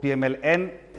PMLN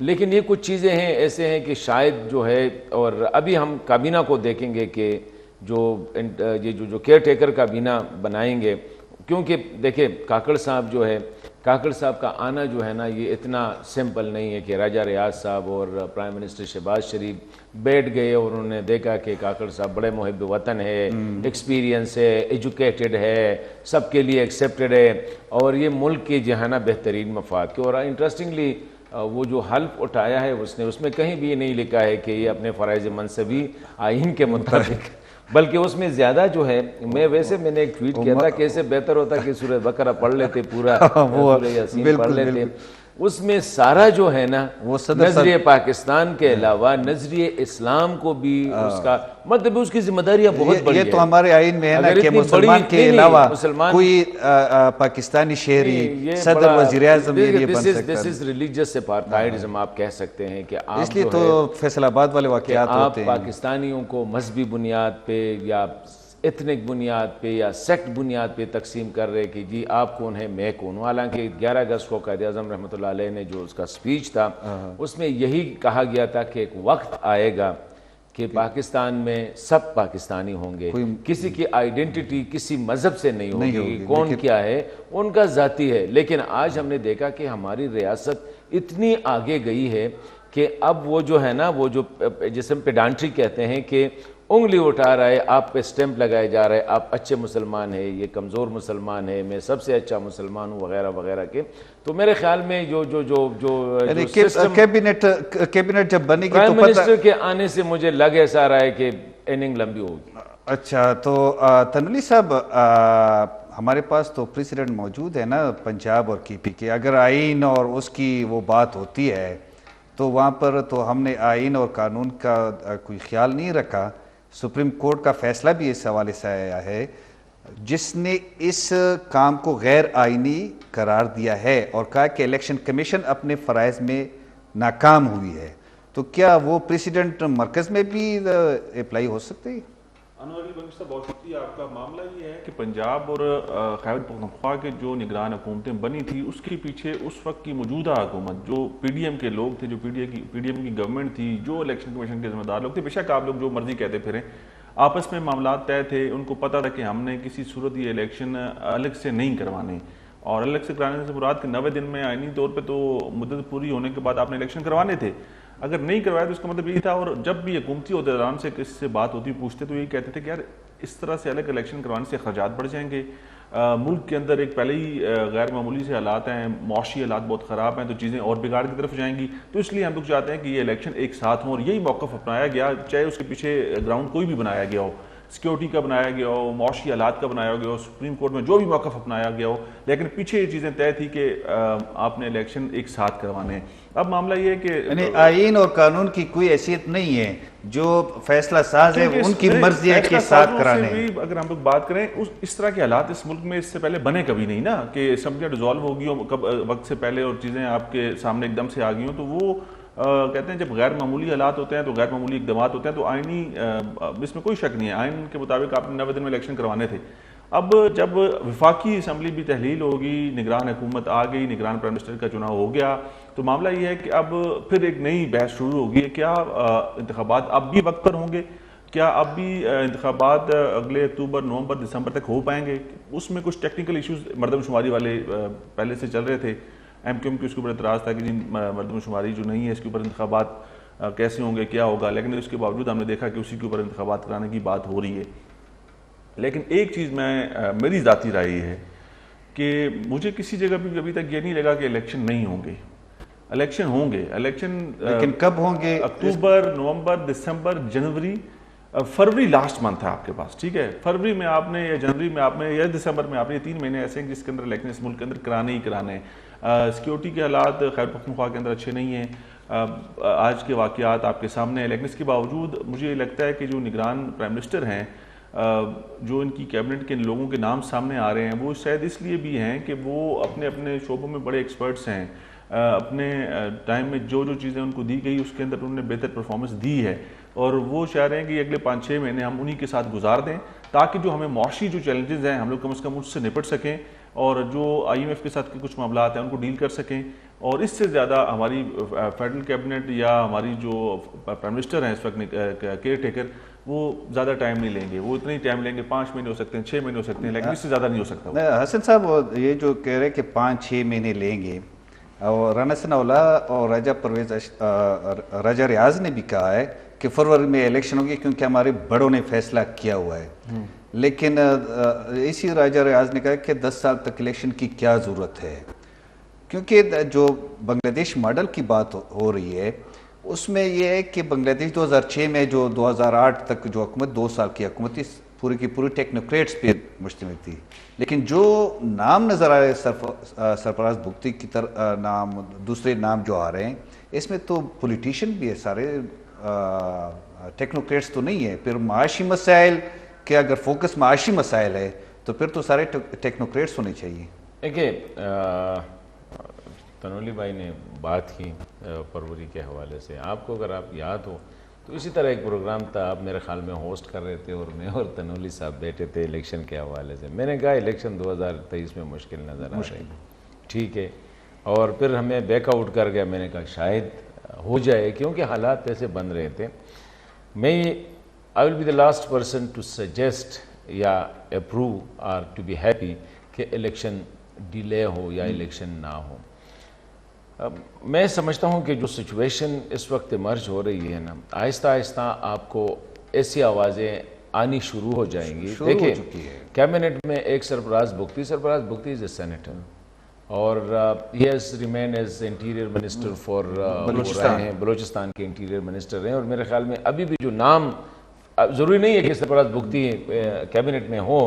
لیکن یہ کچھ چیزیں ہیں ایسے ہیں کہ شاید جو ہے، اور ابھی ہم کابینہ کو دیکھیں گے کہ یہ جو کیئر ٹیکر کابینہ بنائیں گے، کیونکہ دیکھیں کاکڑ صاحب جو ہے، کاکڑ صاحب کا آنا جو ہے نا یہ اتنا سمپل نہیں ہے کہ راجہ ریاض صاحب اور پرائم منسٹر شہباز شریف بیٹھ گئے اور انہوں نے دیکھا کہ کاکڑ صاحب بڑے محب وطن ہے، ایکسپیرینس ہے، ایجوکیٹڈ ہے، سب کے لیے ایکسیپٹڈ ہے، اور یہ ملک کے جو ہے نا بہترین مفاد کے. اور انٹرسٹنگلی وہ جو حلف اٹھایا ہے اس میں کہیں بھی یہ نہیں لکھا ہے کہ یہ اپنے فرائض منصبی آئین کے مطابق، بلکہ اس میں زیادہ جو ہے، میں نے ایک ٹویٹ کیا تھا کہ اسے بہتر ہوتا کہ سورہ بقرہ پڑھ لیتے پورا، سورہ یاسین پڑھ لیتے. اس میں سارا جو ہے نا نظریہ پاکستان کے علاوہ نظریہ اسلام کو بھی اس کا مطلب اس کی ذمہ داریاں بہت بڑی ہیں. یہ تو ہمارے آئین میں ہے نا کہ مسلمان کے علاوہ کوئی پاکستانی شہری صدر وزیر اعظم یہ بن سکتا ہے. دس از ریلیجس اپارٹائڈزم آپ کہہ سکتے ہیں کہ آپ اس لیے تو فیصل آباد والے واقعات ہوتے ہیں. آپ پاکستانیوں کو مذہبی بنیاد پہ یا ایتھنک بنیاد پہ یا سیکٹ بنیاد پہ تقسیم کر رہے کہ جی آپ کون ہیں میں کون ہوں. حالانکہ 11 اگست کو قائد اعظم رحمۃ اللہ علیہ نے جو اس کا سپیچ تھا اس میں یہی کہا گیا تھا کہ ایک وقت آئے گا کہ پاکستان میں سب پاکستانی ہوں گے، کسی کی آئیڈینٹی کسی مذہب سے نہیں ہوگی، کون کیا ہے ان کا ذاتی ہے. لیکن آج ہم نے دیکھا کہ ہماری ریاست اتنی آگے گئی ہے کہ اب وہ جو ہے نا وہ جو جسے ہم پیڈانٹری کہتے ہیں کہ انگلی اٹھا رہا ہے، آپ پہ سٹیمپ لگائے جا رہے، آپ اچھے مسلمان ہیں، یہ کمزور مسلمان ہے، میں سب سے اچھا مسلمان ہوں وغیرہ وغیرہ کے. تو میرے خیال میں جو کیبنٹ جب بنے گی تو پرائم منسٹر کے آنے سے مجھے لگ ایسا رہا ہے کہ اننگ لمبی ہوگی. اچھا تو تنولی صاحب ہمارے پاس تو پریسیڈنٹ موجود ہے نا پنجاب اور KP کے. اگر آئین اور اس کی وہ بات ہوتی ہے تو وہاں پر تو ہم نے آئین اور قانون کا کوئی خیال نہیں رکھا. سپریم کورٹ کا فیصلہ بھی اس حوالے سے آیا ہے جس نے اس کام کو غیر آئینی قرار دیا ہے اور کہا کہ الیکشن کمیشن اپنے فرائض میں ناکام ہوئی ہے. تو کیا وہ پریسیڈنٹ مرکز میں بھی اپلائی ہو سکتے ہیں؟ انور علی بنگش صاحب بہت شکریہ. آپ کا معاملہ یہ ہے کہ پنجاب اور خیبر پختونخوا کے جو نگران حکومتیں بنی تھی اس کے پیچھے اس وقت کی موجودہ حکومت جو PDM کے لوگ تھے، جو PDM کی گورنمنٹ تھی، جو الیکشن کمیشن کے ذمہ دار لوگ تھے. بے شک آپ لوگ جو مرضی کہتے پھریں، آپس میں معاملات طے تھے. ان کو پتہ تھا کہ ہم نے کسی صورت یہ الیکشن الگ سے نہیں کروانے، اور الگ سے کرانے سے مراد کہ 90 دن میں آئینی طور پہ تو مدت پوری ہونے کے بعد آپ نے الیکشن کروانے تھے. اگر نہیں کروایا تو اس کا مطلب یہی تھا. اور جب بھی حکومتی عہدیداران سے کسی سے بات ہوتی پوچھتے تو یہی کہتے تھے کہ یار اس طرح سے الگ الیکشن کروانے سے اخراجات بڑھ جائیں گے. ملک کے اندر ایک پہلے ہی غیر معمولی سے حالات ہیں، معاشی حالات بہت خراب ہیں، تو چیزیں اور بگاڑ کی طرف جائیں گی. تو اس لیے ہم لوگ چاہتے ہیں کہ یہ الیکشن ایک ساتھ ہوں، اور یہی موقف اپنایا گیا. چاہے اس کے پیچھے گراؤنڈ کوئی بھی بنایا گیا ہو، سیکیورٹی کا بنایا گیا ہو، معاشی حالات کا بنایا گیا ہو، سپریم کورٹ میں جو بھی موقف اپنایا گیا ہو، لیکن پیچھے یہ چیزیں طے تھی کہ آپ نے الیکشن ایک ساتھ کروانے ہیں. اب معاملہ یہ ہے کہ یعنی آئین اور قانون کی کوئی حیثیت نہیں ہے، جو فیصلہ ساز ہے ان کی مرضی ہے کہ ساتھ کرانے ہیں. اگر ہم لوگ بات کریں اس طرح کے حالات اس ملک میں اس سے پہلے بنے کبھی نہیں نا کہ اسمبلیاں ڈیزالو ہو گئی ہوں وقت سے پہلے اور چیزیں آپ کے سامنے ایک دم سے آ گئی ہوں. تو وہ کہتے ہیں جب غیر معمولی حالات ہوتے ہیں تو غیر معمولی اقدامات ہوتے ہیں تو آئینی اس میں کوئی شک نہیں ہے. آئین کے مطابق آپ نے 90 دن میں الیکشن کروانے تھے. اب جب وفاقی اسمبلی بھی تحلیل ہوگی، نگران حکومت آ گئی، نگران پرائم منسٹر کا چناؤ ہو گیا، تو معاملہ یہ ہے کہ اب پھر ایک نئی بحث شروع ہوگی. کیا انتخابات اب بھی وقت پر ہوں گے؟ کیا اب بھی انتخابات اگلے اکتوبر، نومبر، دسمبر تک ہو پائیں گے؟ اس میں کچھ ٹیکنیکل ایشوز مردم شماری والے پہلے سے چل رہے تھے. MQM کے اس کے اوپر اعتراض تھا کہ جی مردم شماری جو نہیں ہے اس کے اوپر انتخابات کیسے ہوں گے، کیا ہوگا. لیکن اس کے باوجود ہم نے دیکھا کہ اسی کے اوپر انتخابات کرانے کی بات ہو رہی ہے. لیکن ایک چیز میری ذاتی رائے یہ ہے کہ مجھے کسی جگہ بھی ابھی تک یہ نہیں لگا کہ الیکشن نہیں ہوں گے. الیکشن ہوں گے. الیکشن لیکن کب ہوں گے؟ اکتوبر، نومبر، دسمبر، جنوری، فروری لاسٹ منتھ ہے آپ کے پاس. ٹھیک ہے، فروری میں آپ نے یا جنوری میں آپ نے یا دسمبر میں آپ نے، یہ 3 مہینے ایسے ہیں جس کے اندر الیکشن اس ملک کے اندر کرانے ہی کرانے ہیں. سیکیورٹی کے حالات خیبر پختونخوا کے اندر اچھے نہیں ہیں. آج کے واقعات آپ کے سامنے ہیں. لیکن اس کے باوجود مجھے لگتا ہے کہ جو نگران پرائم منسٹر ہیں، جو ان کی کیبنٹ کے لوگوں کے نام سامنے آ رہے ہیں، وہ شاید اس لیے بھی ہیں کہ وہ اپنے اپنے شعبوں میں بڑے ایکسپرٹس ہیں. اپنے ٹائم میں جو چیزیں ان کو دی گئی اس کے اندر انہوں نے بہتر پرفارمنس دی ہے. اور وہ چاہ رہے ہیں کہ اگلے 5-6 مہینے ہم انہی کے ساتھ گزار دیں تاکہ جو ہمیں معاشی جو چیلنجز ہیں ہم لوگ کم از کم اس سے نپٹ سکیں اور جو آئی ایم ایف کے ساتھ کچھ معاملات ہیں ان کو ڈیل کر سکیں. اور اس سے زیادہ ہماری فیڈرل کیبنٹ یا ہماری جو پرائم منسٹر ہیں اس وقت کیئر ٹیکر وہ زیادہ ٹائم نہیں لیں گے. وہ اتنا ہی ٹائم لیں گے, 5 مہینے ہو سکتے ہیں, 6 مہینے ہو سکتے ہیں, لیکن اس سے زیادہ نہیں ہو سکتا. حسن صاحب یہ جو کہہ رہے کہ 5-6 مہینے لیں گے, اور رانا ثناء اللہ اور راجہ ریاض نے بھی کہا ہے کہ فروری میں الیکشن ہوگی کیونکہ ہمارے بڑوں نے فیصلہ کیا ہوا ہے. لیکن اسی راجہ ریاض نے کہا کہ 10 سال تک الیکشن کی کیا ضرورت ہے, کیونکہ جو بنگلہ دیش ماڈل کی بات ہو رہی ہے اس میں یہ ہے کہ بنگلہ دیش 2006 میں جو 2008 تک جو حکومت 2 سال کی حکومت تھی پوری کی پوری ٹیکنوکریٹس پہ مشتمل تھی. لیکن جو نام نظر آ رہے ہیں سرفراز بگٹی کی نام, دوسرے نام جو آ رہے ہیں اس میں تو پولیٹیشین بھی ہے سارے, ٹیکنوکریٹس تو نہیں ہے. پھر معاشی مسائل کہ اگر فوکس معاشی مسائل ہے تو پھر تو سارے ٹیکنوکریٹس ہونے چاہیے. دیکھیے تنولی بھائی نے بات کی فروری کے حوالے سے, آپ کو اگر آپ یاد ہو تو اسی طرح ایک پروگرام تھا, آپ میرے خیال میں ہوسٹ کر رہے تھے اور میں اور تنولی صاحب بیٹھے تھے الیکشن کے حوالے سے. میں نے کہا الیکشن 2023 میں مشکل نظر آ رہی, ٹھیک ہے, اور پھر ہمیں بیک آؤٹ کر گیا. میں نے کہا شاید ہو جائے کیونکہ حالات ایسے بن رہے تھے. میں I will be the last person to suggest یا approve or to be happy کہ الیکشن ڈیلے ہو یا الیکشن نہ ہو. میں سمجھتا ہوں کہ جو سچویشن اس وقت ایمرج ہو رہی ہے نا, آہستہ آہستہ آپ کو ایسی آوازیں آنی شروع ہو جائیں گی. دیکھیں کیبنٹ میں ایک سرفراز بگٹی از اے سینیٹر اور he has remain as interior minister for Balochistan کے انٹیریئر منسٹر ہیں. اور میرے خیال میں ابھی بھی جو نام, ضروری نہیں ہے کہ سرفراز بگٹی کیبنٹ میں ہو,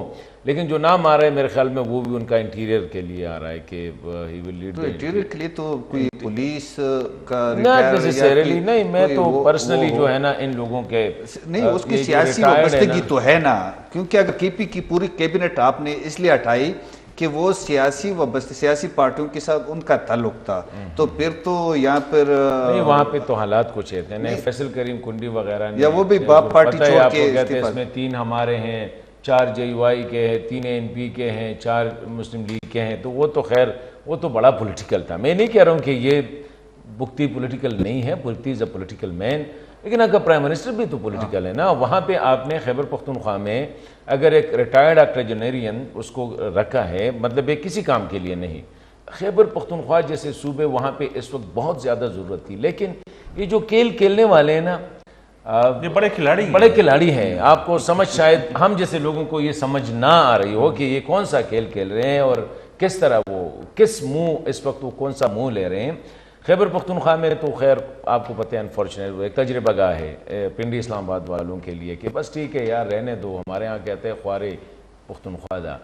لیکن جو نام آ رہا ہے میرے خیال میں وہ بھی ان کا انٹیریئر کے لیے آ رہا ہے کہ ہی ول لیڈ. انٹیریئر کے لیے تو کوئی پولیس کا ناٹ نیسیسریلی نہیں, میں تو پرسنلی جو ہے نا ان لوگوں کے نہیں, اس کی سیاسی وابستگی تو ہے نا, کیونکہ اگر کے پی کی پوری کیبنٹ آپ نے اس لیے ہٹائی کہ وہ سیاسی پارٹیوں کے ساتھ ان کا تعلق تھا, تو پھر تو یہاں پر نہیں, وہاں پہ تو حالات کچھ ہیں نہیں. فیصل کریم کنڈی وغیرہ یا وہ بھی باپ پارٹی چھوڑ کے اس میں 3 ہمارے ہیں, 4 JUI کے ہیں, 3 NP کے ہیں, 4 مسلم لیگ کے ہیں, تو وہ تو خیر وہ تو بڑا پولیٹیکل تھا. میں نہیں کہہ رہا ہوں کہ یہ بگٹی پولیٹیکل نہیں ہے, بگٹی از اے پولیٹیکل مین, لیکن اگر پرائم منسٹر بھی تو پولیٹیکل ہے نا. وہاں پہ آپ نے خیبر پختونخوا میں اگر ایک ریٹائرڈ آکٹیجنیرین اس کو رکھا ہے, مطلب یہ کسی کام کے لیے نہیں, خیبر پختونخوا جیسے صوبے وہاں پہ اس وقت بہت زیادہ ضرورت تھی. لیکن یہ جو کھیلنے والے ہیں نا, یہ بڑے کھلاڑی ہیں. آپ کو سمجھ, شاید ہم جیسے لوگوں کو یہ سمجھ نہ آ رہی ہو کہ یہ کون سا کھیل رہے ہیں اور کس طرح وہ کس منہ اس وقت وہ کون سا منہ لے رہے ہیں. خیبر پختونخوا میں تو خیر آپ کو پتہ ہے انفارچونیٹ وہ ایک تجربہ گاہ ہے پنڈی اسلام آباد والوں کے لیے کہ بس ٹھیک ہے یار رہنے دو, ہمارے ہاں کہتے ہیں خوارے پختونخوا دا,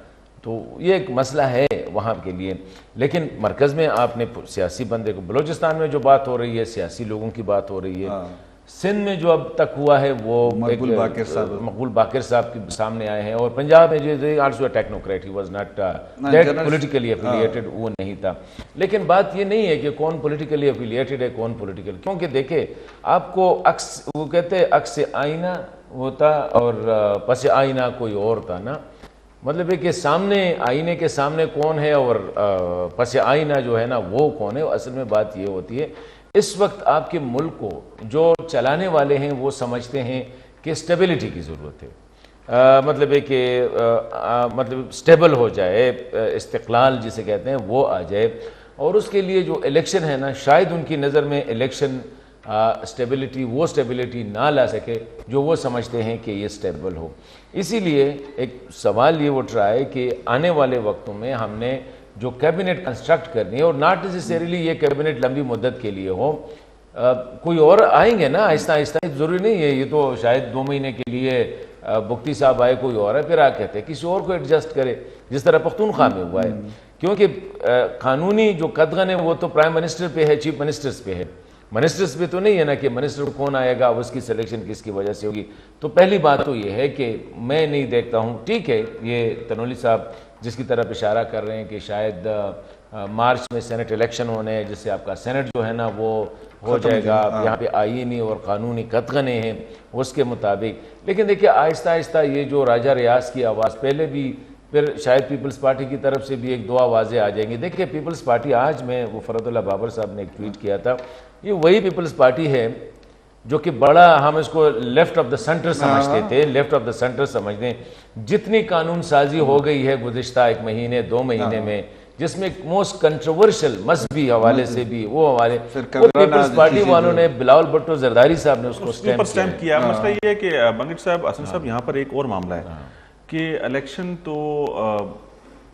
تو یہ ایک مسئلہ ہے وہاں کے لیے. لیکن مرکز میں آپ نے سیاسی بندے کو, بلوچستان میں جو بات ہو رہی ہے سیاسی لوگوں کی بات ہو رہی ہے, سندھ میں جو اب تک ہوا ہے وہ مقبول باقر صاحب کے سامنے آئے ہیں, اور پنجاب میں جو also technocrat, he was not that politically affiliated, وہ نہیں تھا. لیکن بات یہ نہیں ہے کہ کون پولیٹیکلی ایفیلیٹڈ ہے کون پولیٹیکل, کیونکہ دیکھیں آپ کو وہ کہتے ہیں عکس آئینہ ہوتا اور پس آئینہ کوئی اور تھا نا. مطلب ہے کہ سامنے آئینے کے سامنے کون ہے اور پس آئینہ جو ہے نا وہ کون ہے. اصل میں بات یہ ہوتی ہے اس وقت آپ کے ملک کو جو چلانے والے ہیں وہ سمجھتے ہیں کہ اسٹیبلٹی کی ضرورت ہے, مطلب ہے کہ مطلب اسٹیبل ہو جائے, استقلال جسے کہتے ہیں وہ آ جائے. اور اس کے لیے جو الیکشن ہے نا, شاید ان کی نظر میں الیکشن وہ اسٹیبلٹی نہ لا سکے جو وہ سمجھتے ہیں کہ یہ اسٹیبل ہو. اسی لیے ایک سوال یہ اٹھ رہا ہے کہ آنے والے وقتوں میں ہم نے جو کیبنٹ کنسٹرکٹ کرنی ہے, اور ناٹ نیسیسریلی یہ کیبنٹ لمبی مدت کے لیے ہو, کوئی اور آئیں گے نا آہستہ آہستہ, ضروری نہیں ہے یہ تو شاید 2 مہینے کے لیے بگٹی صاحب آئے کوئی اور ہے پھر آ کہتے ہیں کسی اور کو ایڈجسٹ کرے, جس طرح پختونخوا میں ہوا ہے. کیونکہ قانونی جو قدغن ہے وہ تو پرائم منسٹر پہ ہے, چیف منسٹرز پہ ہے, منسٹرز پہ تو نہیں ہے نا کہ منسٹر کون آئے گا اس کی سلیکشن کس کی وجہ سے ہوگی. تو پہلی بات تو یہ ہے کہ میں نہیں دیکھتا ہوں, ٹھیک ہے یہ تنولی صاحب جس کی طرف اشارہ کر رہے ہیں کہ شاید مارچ میں سینٹ الیکشن ہونے ہیں, جس سے آپ کا سینٹ جو ہے نا وہ ہو جائے گا, یہاں پہ آئینی اور قانونی قطغنے ہیں اس کے مطابق. لیکن دیکھیے آہستہ آہستہ یہ جو راجہ ریاض کی آواز پہلے بھی, پھر شاید پیپلز پارٹی کی طرف سے بھی ایک دو آوازیں آ جائیں گی. دیکھیے پیپلز پارٹی آج میں وہ فرد اللہ بابر صاحب نے ایک ٹویٹ کیا تھا, یہ وہی پیپلز پارٹی ہے جو کہ بڑا ہم اس کو لیفٹ آف دا سینٹر سمجھتے تھے, لیفٹ آف دا سینٹر سمجھتے ہیں. جتنی قانون سازی ہو گئی ہے گزشتہ ایک مہینے 2 مہینے میں, جس میں موسٹ کنٹروورشل مذہبی حوالے سے بھی وہ حوالے, وہ پیپلز پارٹی والوں نے بلاول بھٹو زرداری صاحب نے اس کو سٹیمپ کیا. مسئلہ یہ ہے کہ بنگٹ صاحب, حسن صاحب, یہاں پر ایک اور معاملہ ہے کہ الیکشن تو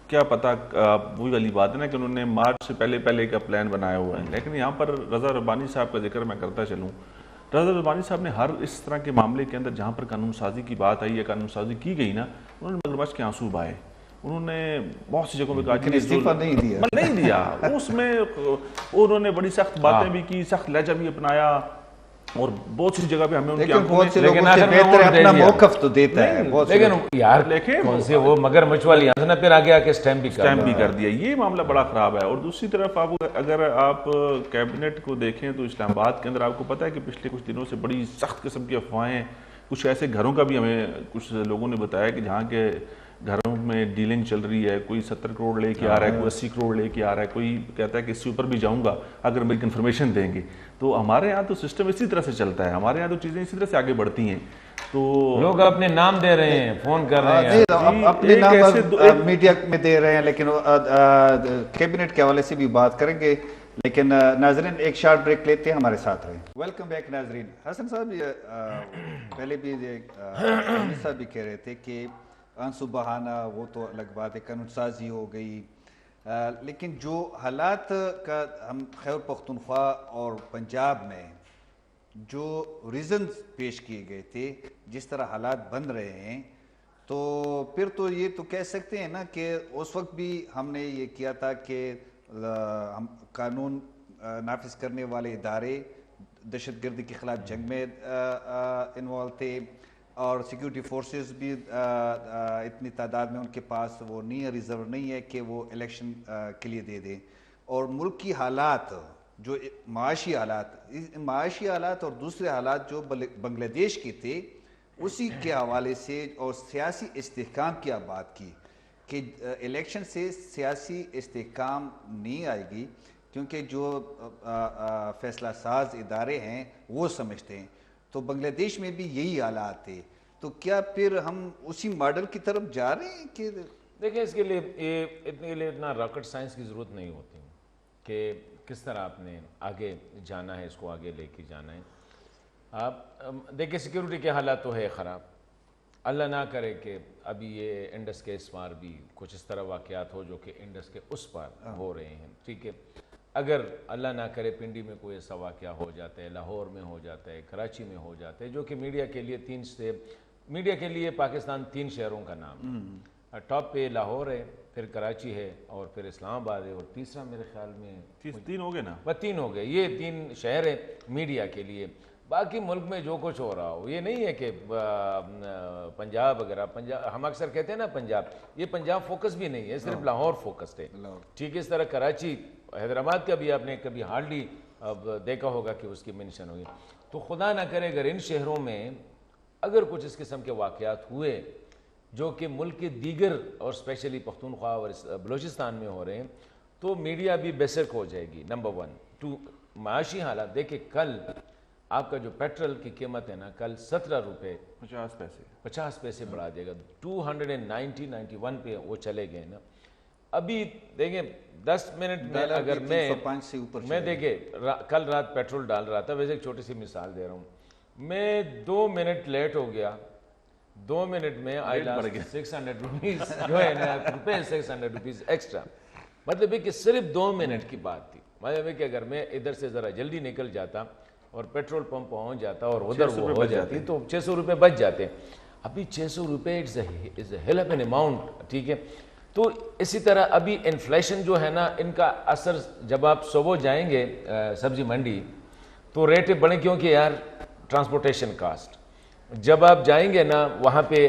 کیا پتا, وہی والی بات ہے نا کہ انہوں نے مارچ سے پہلے کا پلان بنایا ہوا ہے. لیکن یہاں پر رضا ربانی صاحب کا ذکر میں کرتا چلوں, رضا ربانی صاحب نے ہر اس طرح کے معاملے کے اندر جہاں پر قانون سازی کی بات آئی یا قانون سازی کی گئی نا, انہوں نے مگرمچھ کے آنسو بہائے. انہوں نے بہت سی جگہوں پہ کہا استعفیٰ نہیں دیا, اس میں انہوں نے بڑی سخت باتیں بھی کی, سخت لہجہ بھی اپنایا, اور بہت سی جگہ پہ ہمیں ان کی آنکھوں میں, لیکن اپنا موقف تو دیتا ہے. لیکن یار کون سے وہ مگرمچھ والی آنسو نے پھر آگے آ کے اسٹیمپ بھی کر دیا. یہ معاملہ بڑا خراب ہے. اور دوسری طرف اگر آپ کیبنٹ کو دیکھیں تو اسلام آباد کے اندر آپ کو پتہ ہے کہ پچھلے کچھ دنوں سے بڑی سخت قسم کی افواہیں, کچھ ایسے گھروں کا بھی ہمیں کچھ لوگوں نے بتایا کہ جہاں کے گھروں میں ڈیلنگ چل رہی ہے, کوئی 70 کروڑ لے کے آ رہا ہے, کوئی 80 کروڑ لے کے آ رہا ہے, کوئی کہتا ہے کہ اس سے اوپر بھی جاؤں گا اگر میری کنفرمیشن دیں گے. تو ہمارے یہاں تو سسٹم اسی طرح سے چلتا ہے, ہمارے یہاں تو چیزیں اسی طرح سے آگے بڑھتی ہیں. تو لوگ اپنے نام دے رہے ہیں, فون کر رہے ہیں, اپنے نام میڈیا میں دے رہے ہیں, لیکن کیبنٹ کے حوالے سے بھی بات کریں گے. لیکن ناظرین ایک شارٹ بریک لیتے ہیں, ہمارے ساتھ رہیں. ویلکم بیک ناظرین. حسن صاحب پہلے بھی صاحب بھی کہہ رہے تھے کہ آنسو بہانا وہ تو الگ بات ہے, قانون سازی ہو گئی, لیکن جو حالات کا ہم خیبر پختونخوا اور پنجاب میں جو ریزنز پیش کیے گئے تھے, جس طرح حالات بن رہے ہیں, تو پھر تو یہ تو کہہ سکتے ہیں نا کہ اس وقت بھی ہم نے یہ کیا تھا کہ ہم قانون نافذ کرنے والے ادارے دہشت گردی کے خلاف جنگ میں انوالو تھے, اور سیکیورٹی فورسز بھی اتنی تعداد میں ان کے پاس وہ نہیں, ریزرو نہیں ہے کہ وہ الیکشن کے لیے دے دیں. اور ملک کی حالات, جو معاشی حالات اور دوسرے حالات جو بنگلہ دیش کے تھے, اسی کے حوالے سے, اور سیاسی استحکام کی آپ بات کی کہ الیکشن سے سیاسی استحکام نہیں آئے گی, کیونکہ جو فیصلہ ساز ادارے ہیں وہ سمجھتے ہیں. تو بنگلہ دیش میں بھی یہی حالات تھے. تو کیا پھر ہم اسی ماڈل کی طرف جا رہے ہیں کہ دیکھیں اس کے لیے اتنا راکٹ سائنس کی ضرورت نہیں ہوتی کہ کس طرح آپ نے آگے جانا ہے, اس کو آگے لے کے جانا ہے. آپ دیکھیں سیکیورٹی کے حالات تو ہے خراب, اللہ نہ کرے کہ ابھی یہ انڈس کے اس پار بھی کچھ اس طرح واقعات ہو جو کہ انڈس کے اس پار ہو رہے ہیں. ٹھیک ہے, اگر اللہ نہ کرے پنڈی میں کوئی ایسا واقعہ ہو جاتا ہے, لاہور میں ہو جاتا ہے, کراچی میں ہو جاتا ہے, جو کہ میڈیا کے لیے پاکستان 3 شہروں کا نام ہے. ٹاپ پہ لاہور ہے, پھر کراچی ہے, اور پھر اسلام آباد ہے, اور تیسرا میرے خیال میں 3 ہو گئے نا, 3 ہو گئے. یہ 3 شہر ہیں میڈیا کے لیے. باقی ملک میں جو کچھ ہو رہا ہو, یہ نہیں ہے کہ پنجاب, اگر ہم اکثر کہتے ہیں نا پنجاب, یہ پنجاب فوکس بھی نہیں ہے, صرف لاہور فوکسڈ ہے. ٹھیک ہے, اس طرح کراچی, حیدرآباد کا بھی آپ نے کبھی ہارڈلی دیکھا ہوگا کہ اس کی مینشن ہوئی. تو خدا نہ کرے اگر ان شہروں میں اگر کچھ اس قسم کے واقعات ہوئے جو کہ ملک کے دیگر اور اسپیشلی پختونخوا اور بلوچستان میں ہو رہے ہیں, تو میڈیا بھی بے شک ہو جائے گی. نمبر 1. 2, معاشی حالات دیکھیں, کل آپ کا جو پیٹرول کی قیمت ہے نا, کل 17 روپے 50 پیسے بڑھا دے گا, 291 پہ وہ چلے گئے نا. ابھی دیکھیں 10 منٹ میں اگر میں دیکھیں کل رات پیٹرول ڈال رہا تھا, ویسے ایک چھوٹی سی مثال دے رہا ہوں, میں 2 منٹ لیٹ ہو گیا, 2 منٹ میں آئی لاسٹ 600 روپیز جو ہے نا, 600 روپیز ایکسٹرا. مطلب ہے کہ صرف 2 منٹ کی بات تھی. مطلب ہے کہ اگر میں ادھر سے ذرا جلدی نکل جاتا اور پیٹرول پمپ پہنچ جاتا اور ادھر وہ ہو جاتی تو 600 روپے بچ جاتے. ابھی 600 روپے is a hell of an amount. ٹھیک ہے, تو اسی طرح ابھی انفلیشن جو ہے نا, ان کا اثر جب آپ صبح جائیں گے سبزی منڈی تو ریٹیں بڑھیں, کیونکہ یار ٹرانسپورٹیشن کاسٹ, جب آپ جائیں گے نا وہاں پہ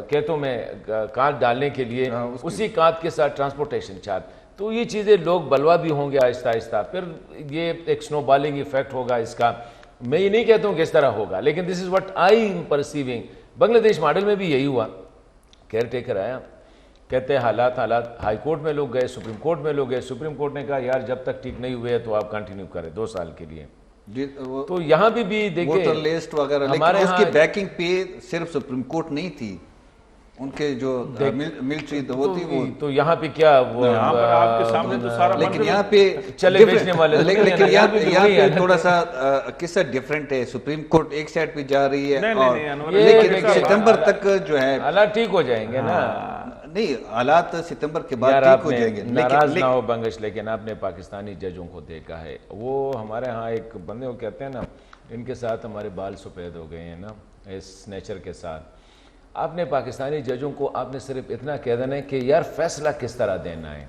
کھیتوں میں کھاد ڈالنے کے لیے, اسی کھاد کے ساتھ ٹرانسپورٹیشن چارج, تو یہ چیزیں لوگ بلوا بھی ہوں گے آہستہ آہستہ، پھر یہ ایک سنو بالنگ ایفیکٹ ہوگا اس کا. میں یہ نہیں کہتا ہوں کہ اس طرح ہوگا، لیکن this is what I am perceiving. Bangladesh model میں بھی یہی ہوا. کیئر ٹیکر آیا، کہتے ہیں حالات ہائی کورٹ میں لوگ گئے، سپریم کورٹ میں لوگ گئے، سپریم کورٹ نے کہا یار جب تک ٹھیک نہیں ہوئے تو آپ کنٹینیو کریں 2 سال کے لیے. تو یہاں بھی دیکھیں لسٹ وغیرہ، لیکن اس کی بیکنگ پہ صرف سپریم کورٹ نہیں تھی، ان کے جو ملٹری وہ تھی وہ. تو یہاں پہ کیا وہ آپ کے سامنے تو سارا، لیکن یہاں پہ چلے بیچنے والے، لیکن یہاں پہ تھوڑا سا قصہ ڈفرینٹ ہے. سپریم کورٹ ایک سائڈ پہ جا رہی ہے، اور لیکن ستمبر تک جو ہے حالات ٹھیک ہو جائیں گے نا. نہیں، حالات ستمبر کے بعد ٹھیک ہو جائیں گے. ناراض نہ ہو بنگش، لیکن آپ نے پاکستانی ججوں کو دیکھا ہے، وہ ہمارے ہاں ایک بندے کو کہتے ہیں نا ان کے ساتھ ہمارے بال سفید ہو گئے ہیں نا اس نیچر کے ساتھ. آپ نے پاکستانی ججوں کو آپ نے صرف اتنا کہہ دینا ہے کہ یار فیصلہ کس طرح دینا ہے.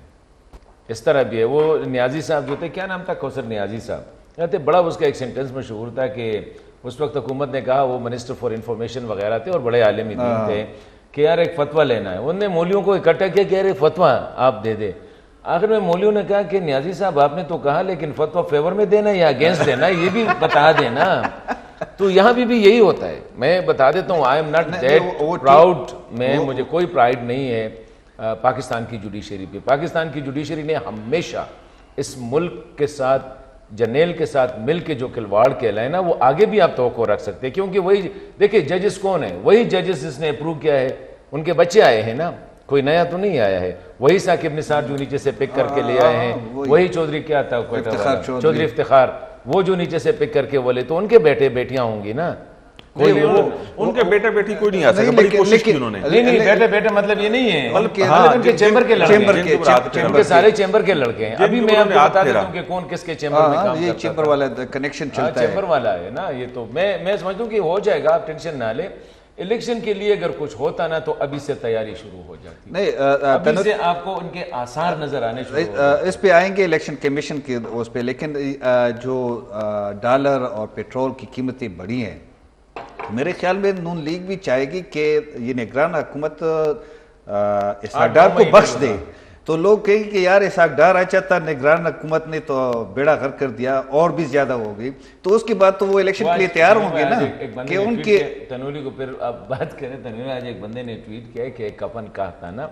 اس طرح بھی ہے. وہ نیازی صاحب جو تھے، کیا نام تھا، کوثر نیازی صاحب، کہتے بڑا اس کا ایک سینٹنس مشہور تھا کہ اس وقت حکومت نے کہا، وہ منسٹر فار انفارمیشن وغیرہ تھے اور بڑے عالم دین تھے، کہ یار ایک فتویٰ لینا ہے. انہوں نے مولویوں کو اکٹھا کیا کہ یار ایک فتویٰ آپ دے دے. آخر میں مولویوں نے کہا کہ نیازی صاحب آپ نے تو کہا، لیکن فتویٰ فیور میں دینا ہے یا اگینسٹ دینا ہے یہ بھی بتا دینا. تو یہاں بھی یہی ہوتا ہے. میں بتا دیتا ہوں، I am not that proud, مجھے کوئی پرائڈ نہیں ہے پاکستان کی جوڈیشری پہ. پاکستان کی جوڈیشری نے ہمیشہ اس ملک کے ساتھ، جرنیل کے ساتھ مل کے جو کھلواڑ کہلائے نا، وہ آگے بھی آپ توقع رکھ سکتے ہیں. کیونکہ وہی دیکھیں ججز کون ہیں، وہی ججز جس نے اپروو کیا ہے، ان کے بچے آئے ہیں نا، کوئی نیا تو نہیں آیا ہے. وہی ثاقب نثار جو نیچے سے پک کر کے لے آئے ہیں، وہی چودھری کیا تھا چودھری افتخار، وہ جو نیچے سے پک کر کے وہ لے، تو ان کے بیٹے بیٹیاں ہوں گی نا. ان کے بیٹے بیٹی کوئی نہیں آ سکتا، بڑی کوشش کی انہوں نے. نہیں بیٹے بیٹے مطلب یہ نہیں ہے، ان کے چیمبر کے لڑکے، ان کے سارے چیمبر کے لڑکے ہیں. ابھی میں آپ کو بتا دیتا ہوں کہ کون کس کے چیمبر میں کام کرتا ہے. یہ چیمبر والا کنیکشن چلتا ہے، چیمبر والا ہے نا. یہ تو میں سمجھتا ہوں کہ ہو جائے گا، آپ ٹینشن نہ لیں. الیکشن کے لیے اگر کچھ ہوتا نا تو ابھی سے تیاری شروع ہو جاتی. نہیں، ابھی سے آپ کو ان کے آثار نظر آنے شروع ہو. اس پہ آئیں گے الیکشن کمیشن کے اس پہ. لیکن جو ڈالر اور پیٹرول کی قیمتیں بڑھی ہیں، میرے خیال میں نون لیگ بھی چاہے گی کہ یہ نگران حکومت اسحاق ڈار کو بخش دے. تو لوگ کہیں گے کہ یار اسحاق ڈار اچھا تھا، نگران حکومت نے تو بیڑا غرق کر دیا، اور بھی زیادہ ہو گئی. تو اس کے بعد تو وہ الیکشن کے لیے تیار ہوں گے نا کہ ان کے تنولی کو. پھر آپ بات کریں تنولی، آج ایک بندے نے ٹویٹ کیا کہ ایک کفن کا تھا نا،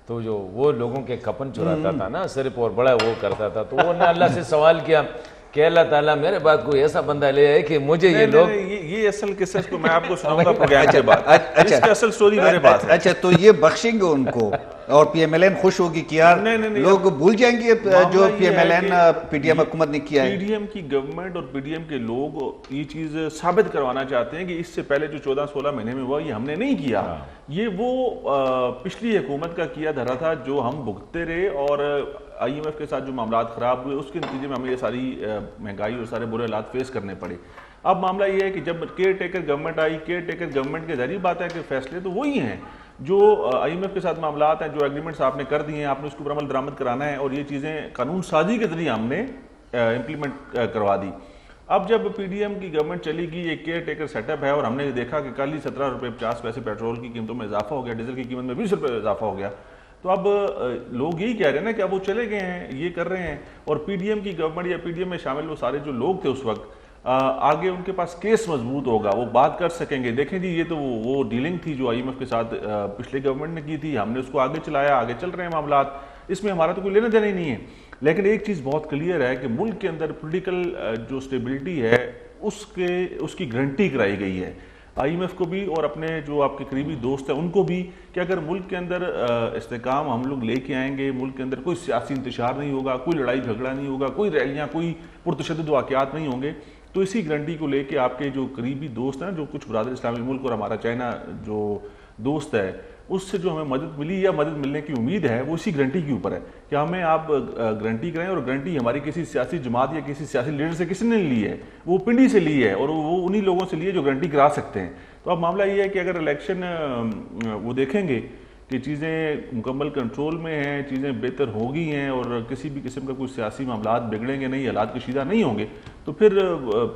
تو جو وہ لوگوں کے کفن چراتا تھا نا صرف، اور بڑا وہ کرتا تھا، تو وہ نے اللہ سے سوال کیا کہ اللہ تعالیٰ میرے بعد کوئی ایسا بندہ لے آئے کہ مجھے یہ لوگ. یہ اصل قصہ کو میں آپ کو سناؤں گا پروگرام کے بعد. اس کی اصل سٹوری میرے پاس ہے. اچھا، تو یہ بخشیں گے ان کو، اور پی ایم ایل این خوش ہوگی کہ یار لوگ بھول جائیں گے جو P M L N P D M حکومت نے کیا ہے. پی ڈی ایم کی گورنمنٹ اور پی ڈی ایم کے لوگ یہ چیز ثابت کروانا چاہتے ہیں کہ اس سے پہلے جو 14-16 مہینے میں ہوا یہ ہم نے نہیں کیا. یہ وہ پچھلی حکومت کا کیا دھرا تھا جو ہم بھگتتے رہے، اور آئی ایم ایف کے ساتھ جو معاملات خراب ہوئے اس کے نتیجے میں ہمیں یہ ساری مہنگائی اور سارے برے حالات فیس کرنے پڑے. اب معاملہ یہ ہے کہ جب کیئر ٹیکر گورنمنٹ آئی، کیئر ٹیکر گورنمنٹ کے ذریعے بات ہے کہ فیصلے تو وہی ہیں جو آئی ایم ایف کے ساتھ معاملات ہیں، جو ایگریمنٹس آپ نے کر دیے ہیں، آپ نے اس کے اوپر عمل درآمد کرانا ہے، اور یہ چیزیں قانون سازی کے ذریعے ہم نے امپلیمنٹ کروا دی. اب جب پی ڈی ایم کی گورنمنٹ چلی گئی، ایک کیئر ٹیکر سیٹ اپ ہے، اور ہم نے دیکھا کہ کل ہی 17 روپے 50 پیسے پیٹرول کی قیمتوں میں اضافہ ہو گیا، ڈیزل کی قیمت میں 20 روپے اضافہ ہو گیا. تو اب لوگ یہی کہہ رہے ہیں نا کہ اب وہ چلے گئے ہیں، یہ کر رہے ہیں، اور پی ڈی ایم کی گورنمنٹ یا پی ڈی ایم میں شامل وہ سارے جو لوگ تھے اس وقت، آگے ان کے پاس کیس مضبوط ہوگا، وہ بات کر سکیں گے. دیکھیں جی، یہ تو وہ ڈیلنگ تھی جو آئی ایم ایف کے ساتھ پچھلے گورنمنٹ نے کی تھی، ہم نے اس کو آگے چلایا، آگے چل رہے ہیں معاملات، اس میں ہمارا تو کوئی لینا دینا ہی نہیں ہے. لیکن ایک چیز بہت کلیئر ہے کہ ملک کے اندر پولیٹیکل جو سٹیبلٹی ہے اس کی گارنٹی کرائی گئی ہے آئی ایم ایف کو بھی، اور اپنے جو آپ کے قریبی دوست ہیں ان کو بھی، کہ اگر ملک کے اندر استحکام ہم لوگ لے کے آئیں گے، ملک کے اندر کوئی سیاسی انتشار نہیں ہوگا، کوئی لڑائی جھگڑا نہیں ہوگا، کوئی ریلیاں، کوئی پرتشدد واقعات نہیں ہوں گے، تو اسی گارنٹی کو لے کے آپ کے جو قریبی دوست ہیں، جو کچھ برادر اسلامی ملک اور ہمارا چائنا جو دوست ہے، اس سے جو ہمیں مدد ملی یا مدد ملنے کی امید ہے، وہ اسی گارنٹی کے اوپر ہے کہ ہمیں آپ گارنٹی کریں. اور گارنٹی ہماری کسی سیاسی جماعت یا کسی سیاسی لیڈر سے کسی نے لی ہے، وہ پنڈی سے لی ہے، اور وہ انہی لوگوں سے لی ہے جو گارنٹی کرا سکتے ہیں. تو اب معاملہ یہ ہے کہ اگر الیکشن وہ دیکھیں گے کہ چیزیں مکمل کنٹرول میں ہیں، چیزیں بہتر ہو گئی ہیں، اور کسی بھی قسم کا کوئی سیاسی معاملات بگڑیں گے نہیں، حالات کشیدہ نہیں ہوں گے، تو پھر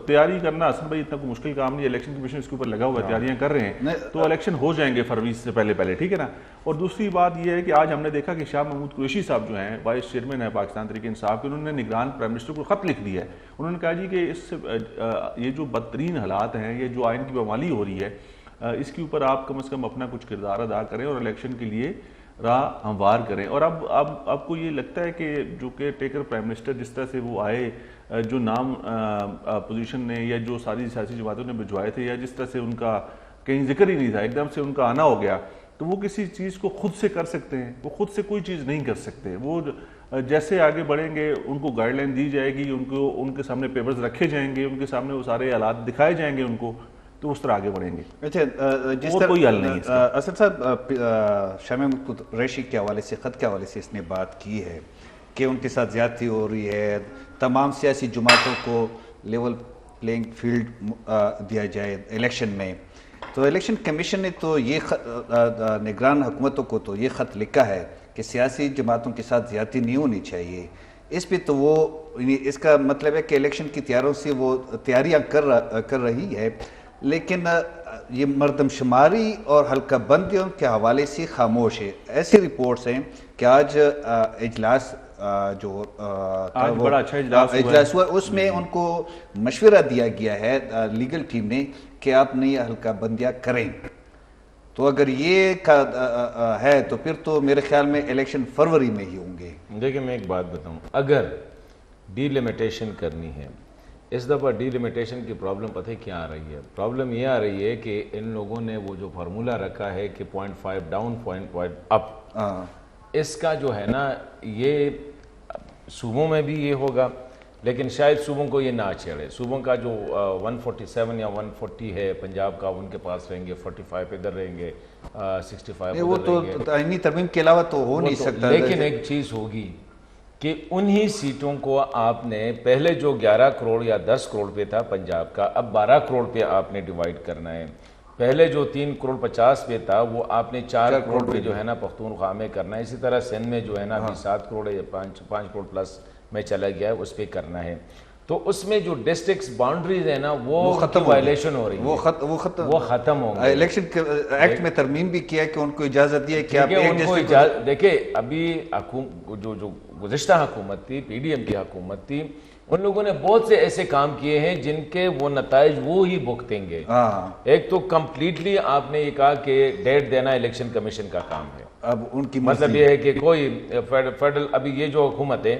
تیاری کرنا اصل بھائی اتنا کوئی مشکل کام نہیں ہے. الیکشن کمیشن اس کے اوپر لگا ہوا ہے, تیاریاں کر رہے ہیں, تو الیکشن ہو جائیں گے فروری سے پہلے, ٹھیک ہے نا. اور دوسری بات یہ ہے کہ آج ہم نے دیکھا کہ شاہ محمود قریشی صاحب جو ہیں وائس چیئرمین ہیں پاکستان تحریک انصاف کے, انہوں نے نگران پرائم منسٹر کو خط لکھ دیا ہے. انہوں نے کہا جی کہ اس یہ جو بدترین حالات ہیں, یہ جو آئین کی پامالی ہو رہی ہے, اس کے اوپر آپ کم از کم اپنا کچھ کردار ادا کریں اور الیکشن کے لیے راہ ہموار کریں. اور اب آپ کو یہ لگتا ہے کہ جو کہ ٹیکر پرائم منسٹر جس طرح سے وہ آئے, جو نام اپوزیشن نے یا جو ساری سیاسی جماعتوں نے بھجوائے تھے, یا جس طرح سے ان کا کہیں ذکر ہی نہیں تھا, ایک دم سے ان کا آنا ہو گیا, تو وہ کسی چیز کو خود سے کر سکتے ہیں؟ وہ خود سے کوئی چیز نہیں کر سکتے. وہ جیسے آگے بڑھیں گے ان کو گائیڈ لائن دی جائے گی, ان کے سامنے پیپرز رکھے جائیں گے, ان کے سامنے وہ سارے حالات دکھائے جائیں گے ان کو, تو اس طرح آگے بڑھیں گے. اچھا, جس اور کوئی حل نہیں ہے. اسد صاحب, شاہ محمود قریشی کے حوالے سے, خط کے حوالے سے اس نے بات کی ہے کہ ان کے ساتھ زیادتی ہو رہی ہے, تمام سیاسی جماعتوں کو لیول پلینگ فیلڈ دیا جائے الیکشن میں. تو الیکشن کمیشن نے تو یہ نگران حکومتوں کو تو یہ خط لکھا ہے کہ سیاسی جماعتوں کے ساتھ زیادتی نہیں ہونی چاہیے. اس پہ تو وہ, اس کا مطلب ہے کہ الیکشن کی تیاریاں کر رہی ہے, لیکن یہ مردم شماری اور حلقہ بندیوں کے حوالے سے خاموش ہے. ایسی رپورٹس ہیں کہ آج اجلاس جو بڑا اچھا اجلاس ہوا, اس میں ان کو مشورہ دیا گیا ہے لیگل ٹیم نے کہ آپ نئی حلقہ بندیاں کریں. تو اگر یہ ہے تو پھر تو میرے خیال میں الیکشن فروری میں ہی ہوں گے. دیکھیں میں ایک بات بتاؤں, اگر ڈی لمیٹیشن کرنی ہے, اس دفعہ ڈی لمیٹیشن کی پرابلم پتہ کیا آ رہی ہے؟ پرابلم یہ آ رہی ہے کہ ان لوگوں نے وہ جو فارمولہ رکھا ہے کہ 0.5 ڈاؤن 0.5 اپ, اس کا جو ہے نا, یہ صوبوں میں بھی یہ ہوگا, لیکن شاید صوبوں کو یہ نہ چھیڑے. صوبوں کا جو 147 یا 140 ہے پنجاب کا, ان کے پاس رہیں گے 45 ادھر رہیں گے, 65 وہ تو آئینی ترمیم کے علاوہ تو ہو نہیں سکتا. لیکن ایک چیز ہوگی کہ انہی سیٹوں کو آپ نے پہلے جو 11 کروڑ یا 10 کروڑ پہ تھا پنجاب کا, اب 12 کروڑ پہ آپ نے ڈیوائیڈ کرنا ہے. پہلے جو 3 کروڑ 50 پہ تھا وہ آپ نے 4 کروڑ پہ جو ہے نا پختونخوا میں کرنا ہے. اسی طرح سندھ میں جو ہے نا ابھی 7 کروڑ یا 5 کروڑ پلس میں چلا گیا ہے, اس پہ کرنا ہے. تو اس میں جو ڈسٹرکٹس باؤنڈریز ہیں نا وہ ختم وائلیشن ہو رہی ہے, وہ ختم ہو گئی. الیکشن ایکٹ میں ترمیم بھی کیا کہ ان کو اجازت دی ہے کہ آپ ان کو اجازت. دیکھیں ابھی جو گزشتہ حکومت تھی, پی ڈی ایم کی حکومت تھی, ان لوگوں نے بہت سے ایسے کام کیے ہیں جن کے وہ نتائج وہ ہی بھگتیں گے. ایک تو کمپلیٹلی آپ نے یہ کہا کہ ڈیٹ دینا الیکشن کمیشن کا کام ہے. اب ان کی مطلب یہ ہے کہ کوئی فیڈرل, ابھی یہ جو حکومت ہے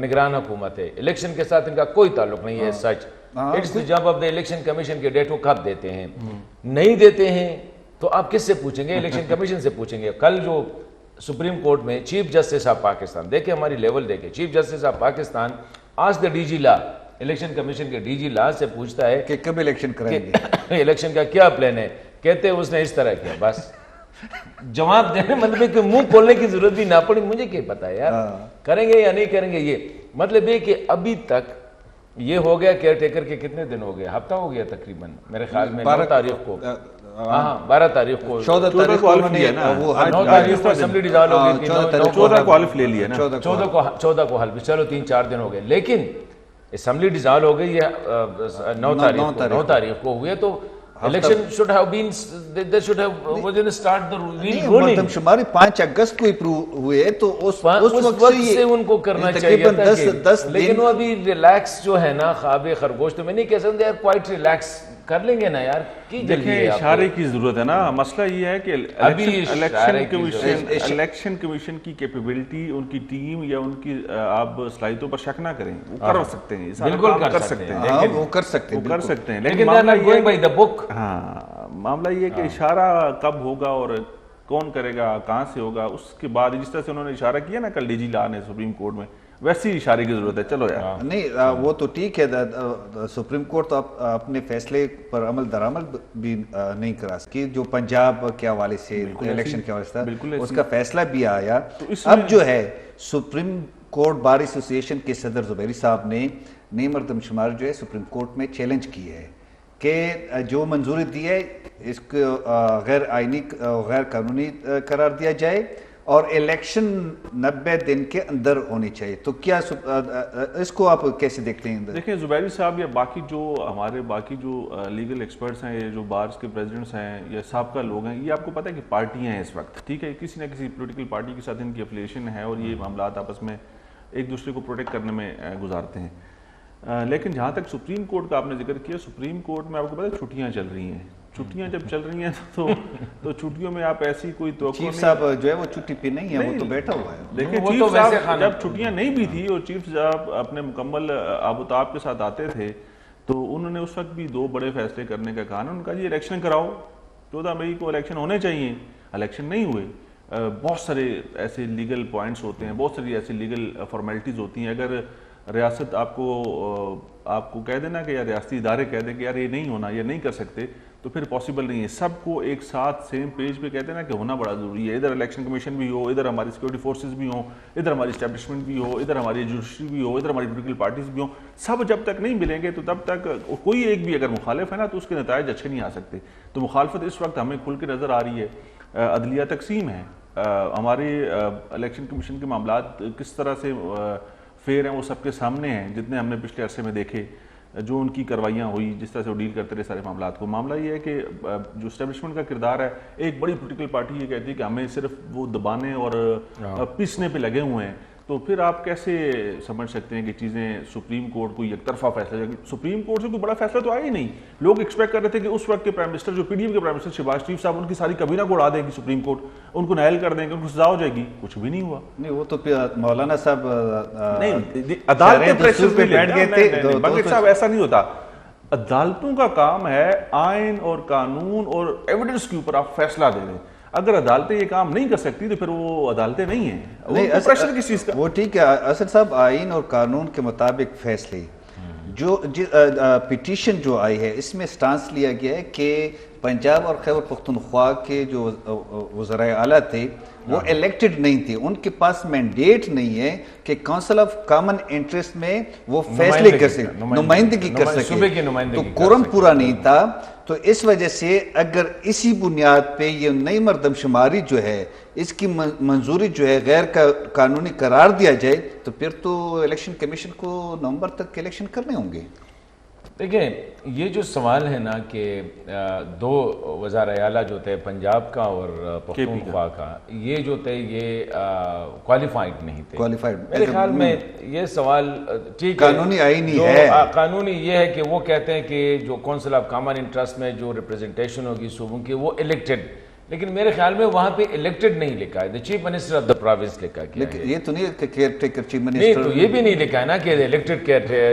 نگران حکومت ہے, الیکشن کے ساتھ ان کا کوئی تعلق نہیں ہے سچ. It's the job of the election commission کے ڈیٹ وہ کب دیتے ہیں, نہیں دیتے ہیں تو آپ کس سے پوچھیں گے؟ الیکشن کمیشن سے پوچھیں گے. کل جو سپریم کورٹ میں چیف جسٹس آف پاکستان, دیکھیں ہماری لیول دیکھیں, چیف جسٹس آف پاکستان آج the D G law, election commission کے ڈی جی لا سے پوچھتا ہے کہ کب الیکشن کریں گے, الیکشن کا کیا پلان ہے؟ کہتے ہیں اس نے اس طرح کیا. بس جواب دینے مطلب کہ منہ کھولنے کی ضرورت بھی نہ پڑی, مجھے کیا پتا ہے یار کریں گے یا نہیں کریں گے. یہ مطلب ہے کہ ابھی تک یہ ہو گیا کیئر ٹیکر کے کتنے دن ہو گئے, ہفتہ ہو گیا تقریباً میرے خیال میں, 9 تاریخ کو, 12 تاریخ کو, 14 کو لیا نا, 9 تاریخ کو اسمبلی ڈیزالو ہو گئی تھی, 14 کو حلف لے لیا نا, 14 کو حلف, چلو 3-4 دن ہو گئے. لیکن اسمبلی ڈیزالو ہو گئی ہے 9 تاریخ کو ہوئے, تو election should have been, they should have within start the ruling. مردم شماری 5 اگست کو اپروو ہوئے, تو اس وقت سے ان کو کرنا چاہیے تھا. لیکن وہ ابھی ریلیکس جو ہے نا خواب خرگوش, تو میں نہیں کہہ سکتا they are quite relax, کر لیں گے نا یار. دیکھیں اشارے کی ضرورت ہے نا. مسئلہ یہ ہے کہ الیکشن کمیشن کی کیپیبلٹی, ان کی ٹیم یا ان کی آپ صلاحیتوں پر شک نہ کریں, وہ کر سکتے ہیں, بالکل کر سکتے ہیں, وہ کر سکتے ہیں, لیکن going by the book. ہاں, معاملہ یہ کہ اشارہ کب ہوگا اور کون کرے گا, کہاں سے ہوگا, اس کے بعد جس طرح سے انہوں نے اشارہ کیا نا کل ڈی جی لا نے سپریم کورٹ میں, ویسی اشارے کی ضرورت ہے. چلو یار نہیں, وہ تو ٹھیک ہے, سپریم کورٹ تو اپنے فیصلے پر عمل درآمد بھی نہیں کرا سکی. جو پنجاب کے حوالے سے الیکشن کے حوالے سے اس کا فیصلہ بھی آیا. اب جو ہے سپریم کورٹ بار ایسوسی ایشن کے صدر زبیری صاحب نے نئی مردم شمار جو ہے سپریم کورٹ میں چیلنج کی ہے کہ جو منظوری دی ہے اس کو غیر آئینی غیر قانونی قرار دیا جائے, اور الیکشن 90 دن کے اندر ہونی چاہیے. تو کیا اس کو آپ کیسے دیکھتے ہیں؟ دیکھیں زبیری صاحب یا باقی جو ہمارے باقی جو لیگل ایکسپرٹس ہیں، یہ جو بارز کے پریزیڈنٹس ہیں یا سابقہ لوگ ہیں، یہ آپ کو پتہ ہے کہ پارٹیاں ہیں اس وقت، ٹھیک ہے، کسی نہ کسی پولیٹیکل پارٹی کے ساتھ ان کی افیلیشن ہے اور یہ معاملات آپس میں ایک دوسرے کو پروٹیکٹ کرنے میں گزارتے ہیں. لیکن جہاں تک سپریم کورٹ کا آپ نے ذکر کیا، سپریم کورٹ میں آپ کو پتہ ہے چھٹیاں چل رہی ہیں. چھٹیاں جب چل رہی ہیں تو چھٹیوں میں آپ ایسی کوئی توقع چیف صاحب جو ہے وہ چھٹی پہ نہیں ہے، وہ تو بیٹھا ہوا ہے. دیکھیں چیف صاحب جب چھٹیاں نہیں بھی تھی اور چیف صاحب اپنے مکمل آب و تاب کے ساتھ آتے تھے تو انہوں نے اس وقت بھی 2 بڑے فیصلے کرنے کا کہا. ان کا یہ الیکشن کراؤ، 14 مئی کو الیکشن ہونے چاہیے، الیکشن نہیں ہوئے. بہت سارے ایسے لیگل پوائنٹس ہوتے ہیں، بہت ساری ایسی لیگل فارمیلٹیز ہوتی ہیں. اگر ریاست آپ کو کہہ دینا کہ یا ریاستی ادارے کہہ دیں کہ یار یہ نہیں ہونا، یہ نہیں کر سکتے، تو پھر پاسبل نہیں ہے. سب کو ایک ساتھ سیم پیج پہ کہتے ہیں نا کہ ہونا بڑا ضروری ہے. ادھر الیکشن کمیشن بھی ہو، ادھر ہماری سیکورٹی فورسز بھی ہوں، ادھر ہماری اسٹیبلشمنٹ بھی ہو، ادھر ہماری جوڈیشری بھی ہو، ادھر ہماری پولیٹیکل پارٹیز بھی ہوں. سب جب تک نہیں ملیں گے تو تب تک کوئی ایک بھی اگر مخالف ہے نا تو اس کے نتائج اچھے نہیں آ سکتے. تو مخالفت اس وقت ہمیں کھل کے نظر آ رہی ہے. عدلیہ تقسیم ہے، ہمارے الیکشن کمیشن کے معاملات کس طرح سے فیئر ہیں وہ سب کے سامنے ہیں. جتنے ہم نے پچھلے عرصے میں دیکھے، جو ان کی کروائیاں ہوئی، جس طرح سے وہ ڈیل کرتے رہے سارے معاملات کو. معاملہ یہ ہے کہ جو اسٹیبلشمنٹ کا کردار ہے، ایک بڑی پولیٹیکل پارٹی یہ کہتی ہے کہ ہمیں صرف وہ دبانے اور پیسنے پہ لگے ہوئے ہیں. تو پھر آپ کیسے سمجھ سکتے ہیں کہ چیزیں سپریم کورٹ کو یک طرفہ فیصلہ، سپریم کورٹ سے کوئی بڑا فیصلہ تو آیا ہی نہیں. لوگ ایکسپیکٹ کر رہے تھے کہ اس وقت کے پرائم منسٹر جو پی ڈی ایم کے پرائم منسٹر شہباز شریف صاحب، ان کی ساری کابینہ کو اڑا دے گی سپریم کورٹ، ان کو نائل کر دیں گے، ان کو سزا ہو جائے گی. کچھ بھی نہیں ہوا. نہیں وہ تو مولانا صاحب نہیں، عدالتیں پریشر پہ بیٹھ گئے تھے. بنگٹ صاحب ایسا نہیں ہوتا. عدالتوں کا کام ہے آئین اور قانون اور ایویڈنس کے اوپر آپ فیصلہ دے دیں. اگر عدالتیں یہ کام نہیں کر سکتی تو پھر وہ عدالتیں نہیں ہیں. پریشر کس چیز کا؟ وہ ٹھیک ہے اسد صاحب، آئین اور قانون کے مطابق فیصلے جو پٹیشن جو آئی ہے اس میں سٹانس لیا گیا ہے کہ پنجاب اور خیبر پختونخوا کے جو وزرائے اعلیٰ تھے وہ الیکٹڈ نہیں تھے. ان کے پاس مینڈیٹ نہیں ہے کہ کونسل آف کامن انٹرسٹ میں وہ فیصلے کر سکے، نمائندگی کر سکے. تو قورم پورا نہیں تھا. تو اس وجہ سے اگر اسی بنیاد پہ یہ نئی مردم شماری جو ہے اس کی منظوری جو ہے غیر قانونی قرار دیا جائے تو پھر تو الیکشن کمیشن کو نومبر تک الیکشن کرنے ہوں گے. دیکھیں یہ جو سوال ہے نا کہ 2 وزرائے اعلیٰ جو تھے پنجاب کا اور پختونخوا کا، یہ جو تھے یہ کوالیفائڈ نہیں تھے. میرے خیال میں یہ سوال ٹھیک ہے، قانونی آئینی ہے. قانونی یہ ہے کہ وہ کہتے ہیں کہ جو کونسل آف کامن انٹرسٹ میں جو ریپریزنٹیشن ہوگی صوبوں کی وہ الیکٹڈ، لیکن میرے خیال میں وہاں پہ الیکٹڈ نہیں لکھا ہے، the chief minister of the province لکھا ہے. یہ تو نہیں کہ کیئر ٹیکر چیف نہیں، منسٹر، تو یہ بھی نہیں لکھا ہے نا کہ الیکٹڈ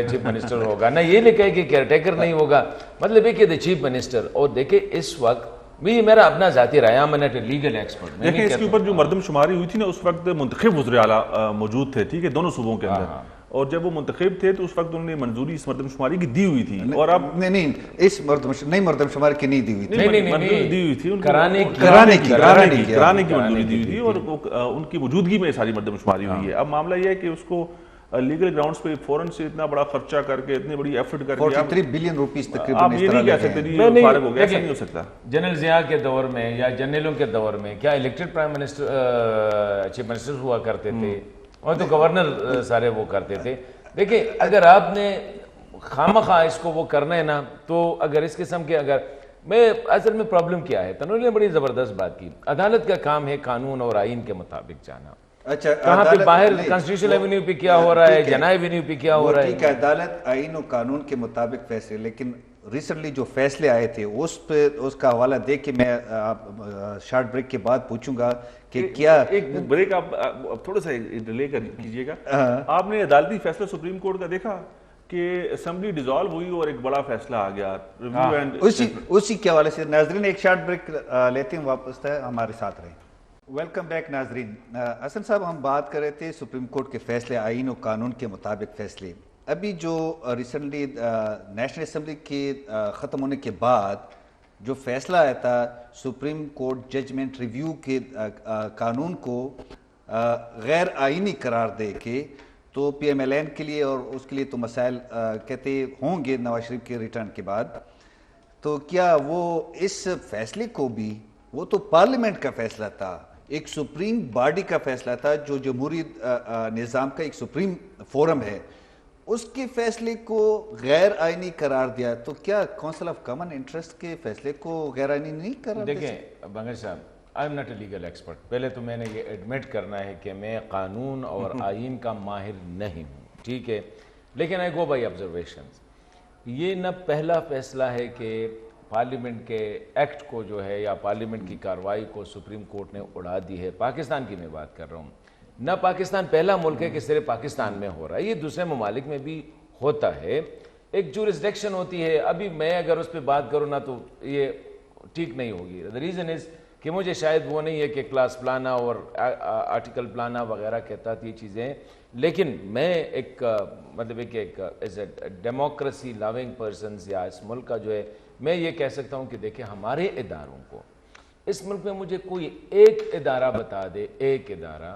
چیف منسٹر ہوگا، نہ یہ لکھا ہے کہ کیئر ٹیکر نہیں ہوگا. مطلب ہے کہ دا چیف منسٹر. اور دیکھیں اس وقت بھی میرا اپنا ذاتی رائے، I'm not a legal expert. دیکھیں اس کے اوپر جو مردم شماری ہوئی تھی نا اس وقت منتخب وزرائے اعلیٰ موجود تھے، ٹھیک ہے، دونوں صوبوں کے اندر. اور جب وہ منتخب تھے تو اس وقت انہوں نے منظوری اس مردم شماری کی دی ہوئی تھی. اور اب نہیں اس مردم شماری کی نہیں دی ہوئی تھی، منظوری دی ہوئی تھی کرانے کی منظوری دی ہوئی تھی اور ان کی موجودگی میں ساری مردم شماری ہوئی ہے. اب معاملہ یہ ہے کہ اس کو لیگل گراؤنڈز پہ فوراً سے اتنا بڑا خرچہ کر کے اتنی بڑی ایفرٹ کر کے 43 بلین روپیز تقریباً آپ یہ نہیں کہہ سکتے جی فارغ ہو گیا، ایسا نہیں ہو سکتا. جنرل ضیاء کے دور میں یا جنرلوں کے دور میں کیا elected prime minister chief minister ہوا کرتے تھے، اور تو گورنر سارے وہ کرتے تھے. دیکھیں اگر آپ نے خامخواہ اس کو وہ کرنا ہے نا، تو اگر اس قسم کے میں اصل میں پرابلم کیا ہے، تنویر نے بڑی زبردست بات کی. عدالت کا کام ہے قانون اور آئین کے مطابق جانا. اچھا کہاں پہ باہر کانسٹیٹیوشن ایونیو پہ کیا ہو رہا ہے، جناح ایونیو پہ کیا ہو رہا ہے. ٹھیک ہے، عدالت آئین و قانون کے مطابق فیصلے، لیکن ریسنٹلی جو فیصلے آئے تھے اس پہ اس کا حوالہ دے کے میں شارٹ بریک کے بعد پوچھوں گا کہ کیا ایک بریک آپ تھوڑا سا ڈیلے کیجیے گا. آپ نے عدالتی فیصلہ سپریم کورٹ کا دیکھا کہ اسمبلی ڈیزالو ہوئی اور ایک بڑا فیصلہ آ گیا اسی کے حوالے سے. ناظرین ایک شارٹ بریک لیتے ہیں، واپس ہمارے ساتھ رہیں. ویلکم بیک ناظرین. حسن صاحب ہم بات کر رہے تھے سپریم کورٹ کے فیصلے، آئین و قانون کے مطابق فیصلے. ابھی جو ریسنٹلی نیشنل اسمبلی کے ختم ہونے کے بعد جو فیصلہ آیا تھا سپریم کورٹ ججمنٹ ریویو کے قانون کو غیر آئینی قرار دے کے، تو پی ایم ایل این کے لیے اور اس کے لیے تو مسائل کہتے ہوں گے نواز شریف کے ریٹرن کے بعد. تو کیا وہ اس فیصلے کو بھی، وہ تو پارلیمنٹ کا فیصلہ تھا ایک سپریم باڈی کا فیصلہ تھا جو جمہوری نظام کا ایک سپریم فورم ہے، اس کے فیصلے کو غیر آئینی قرار دیا، تو کیا کونسل آف کامن انٹرسٹ کے فیصلے کو غیر آئینی نہیں قرار دیا؟ دیکھیں بنگش صاحب، I am not a legal expert, پہلے تو میں نے یہ ایڈمٹ کرنا ہے کہ میں قانون اور آئین کا ماہر نہیں ہوں، ٹھیک ہے، لیکن آئی گو بائی آبزرویشنز۔ یہ نہ پہلا فیصلہ ہے کہ پارلیمنٹ کے ایکٹ کو جو ہے یا پارلیمنٹ کی کارروائی کو سپریم کورٹ نے اڑا دی ہے، پاکستان کی میں بات کر رہا ہوں، نہ پاکستان پہلا ملک ہے کہ صرف پاکستان میں ہو رہا ہے، یہ دوسرے ممالک میں بھی ہوتا ہے، ایک جورسڈکشن ہوتی ہے۔ ابھی میں اگر اس پہ بات کروں نا تو یہ ٹھیک نہیں ہوگی۔ the reason is کہ مجھے شاید وہ نہیں ہے کہ کلاس پلانا اور آرٹیکل پلانا وغیرہ کہتا تھی یہ چیزیں، لیکن میں ایک مطلب ایک ایز اے ڈیموکریسی لاونگ پرسنز یا اس ملک کا جو ہے میں یہ کہہ سکتا ہوں کہ دیکھیں ہمارے اداروں کو اس ملک میں مجھے کوئی ایک ادارہ بتا دے، ایک ادارہ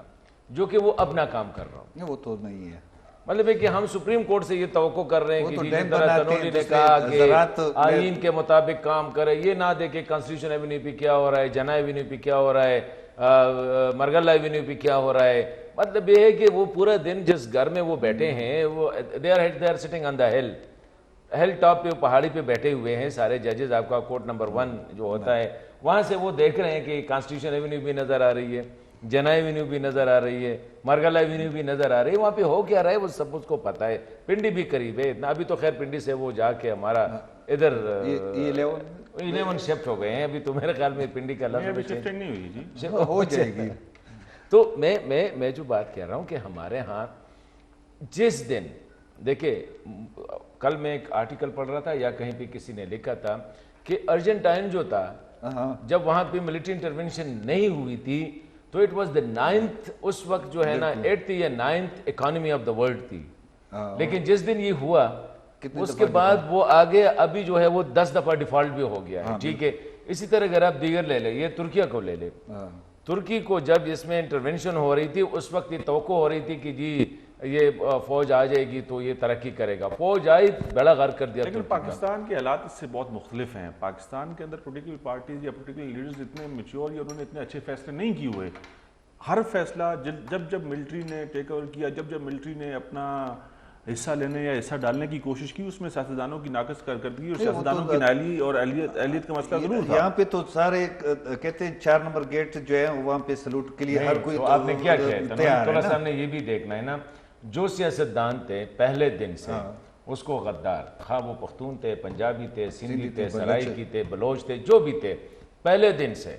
جو کہ وہ اپنا کام کر رہا ہو، وہ تو نہیں ہے۔ مطلب ہے کہ ہم سپریم کورٹ سے یہ توقع کر رہے ہیں کہ جس طرح بناتے قانونی ہیں، نے دوسرے کہا کہ زراعت آئین کے مطابق کام کرے، یہ نہ دیکھے کانسٹیٹیوشن ایونیو پہ کیا ہو رہا ہے، جنا ایونیو پہ کیا ہو رہا ہے، مرگلہ ایونیو پہ کیا ہو رہا ہے۔ مطلب یہ ہے کہ وہ پورا دن جس گھر میں وہ بیٹھے ہیں وہ دے آر سٹنگ آن دا ہل ٹاپ پہ، پہاڑی پہ بیٹھے ہوئے ہیں سارے ججز، آپ کا کورٹ نمبر 1 جو ہوتا ہے وہاں سے وہ دیکھ رہے ہیں کہ کانسٹیٹیوشن ایونیو بھی نظر آ رہی ہے، جنا ایونیو بھی نظر آ رہی ہے، مرگلہ ایونیو بھی نظر آ رہی ہے، وہاں پہ ہو کیا رہا ہے وہ سب اس کو پتہ ہے۔ پنڈی بھی قریب ہے اتنا، ابھی تو خیر پنڈی سے وہ جا کے ہمارا ادھر 11 شفٹ ہو گئے ہیں، ابھی تو میرے خیال میں پنڈی کا لفظ شفٹنگ نہیں ہوئی جی، ہو جائے گی۔ تو میں جو بات کہہ رہا ہوں کہ ہمارے ہاں جس دن دیکھیں، کل میں ایک آرٹیکل پڑھ رہا تھا یا کہیں پہ کسی نے لکھا تھا کہ ارجنٹائن جو تھا جب وہاں پہ ملٹری انٹرونشن نہیں ہوئی تھی تو اٹ واز دا 9th، اس وقت جو ہے نا 8th یا 9th economy of the world تھی، لیکن جس دن یہ ہوا اس کے بعد وہ آگے ابھی جو ہے وہ 10 دفعہ ڈیفالٹ بھی ہو گیا ہے، ٹھیک ہے۔ اسی طرح اگر آپ دیگر لے لیں، یہ ترکیہ کو لے لیں، ترکی کو جب اس میں انٹرونشن ہو رہی تھی اس وقت یہ توقع ہو رہی تھی کہ جی یہ فوج آ جائے گی تو یہ ترقی کرے گا، فوج آئی بیڑا غرق کر دیا۔ لیکن پاکستان کے حالات اس سے بہت مختلف ہیں، پاکستان کے اندر پولیٹیکل پارٹیز یا پولیٹیکل لیڈرز اتنے میچور یا انہوں نے اتنے اچھے فیصلے نہیں کیے ہوئے۔ ہر فیصلہ جب ملٹری نے ٹیک اوور کیا، جب ملٹری نے اپنا حصہ لینے یا حصہ ڈالنے کی کوشش کی، اس میں سیاستدانوں کی ناقص کارکردگی اور سیاستدانوں کی نااہلی اور اہلیت کا مسئلہ ضرور تھا۔ یہاں پہ تو سارے کہتے ہیں 4 نمبر گیٹ جو ہے وہاں پہ سلوٹ کے لیے ہر کوئی آپ نے کیا کہا تھوڑا سا، ہم نے یہ بھی دیکھنا ہے نا، جو سیاستدان تھے پہلے دن سے اس کو غدار، خواہ وہ پختون تھے، پنجابی تھے، سندھی تھے، سرائکی تھے، بلوچ تھے، جو بھی تھے، پہلے دن سے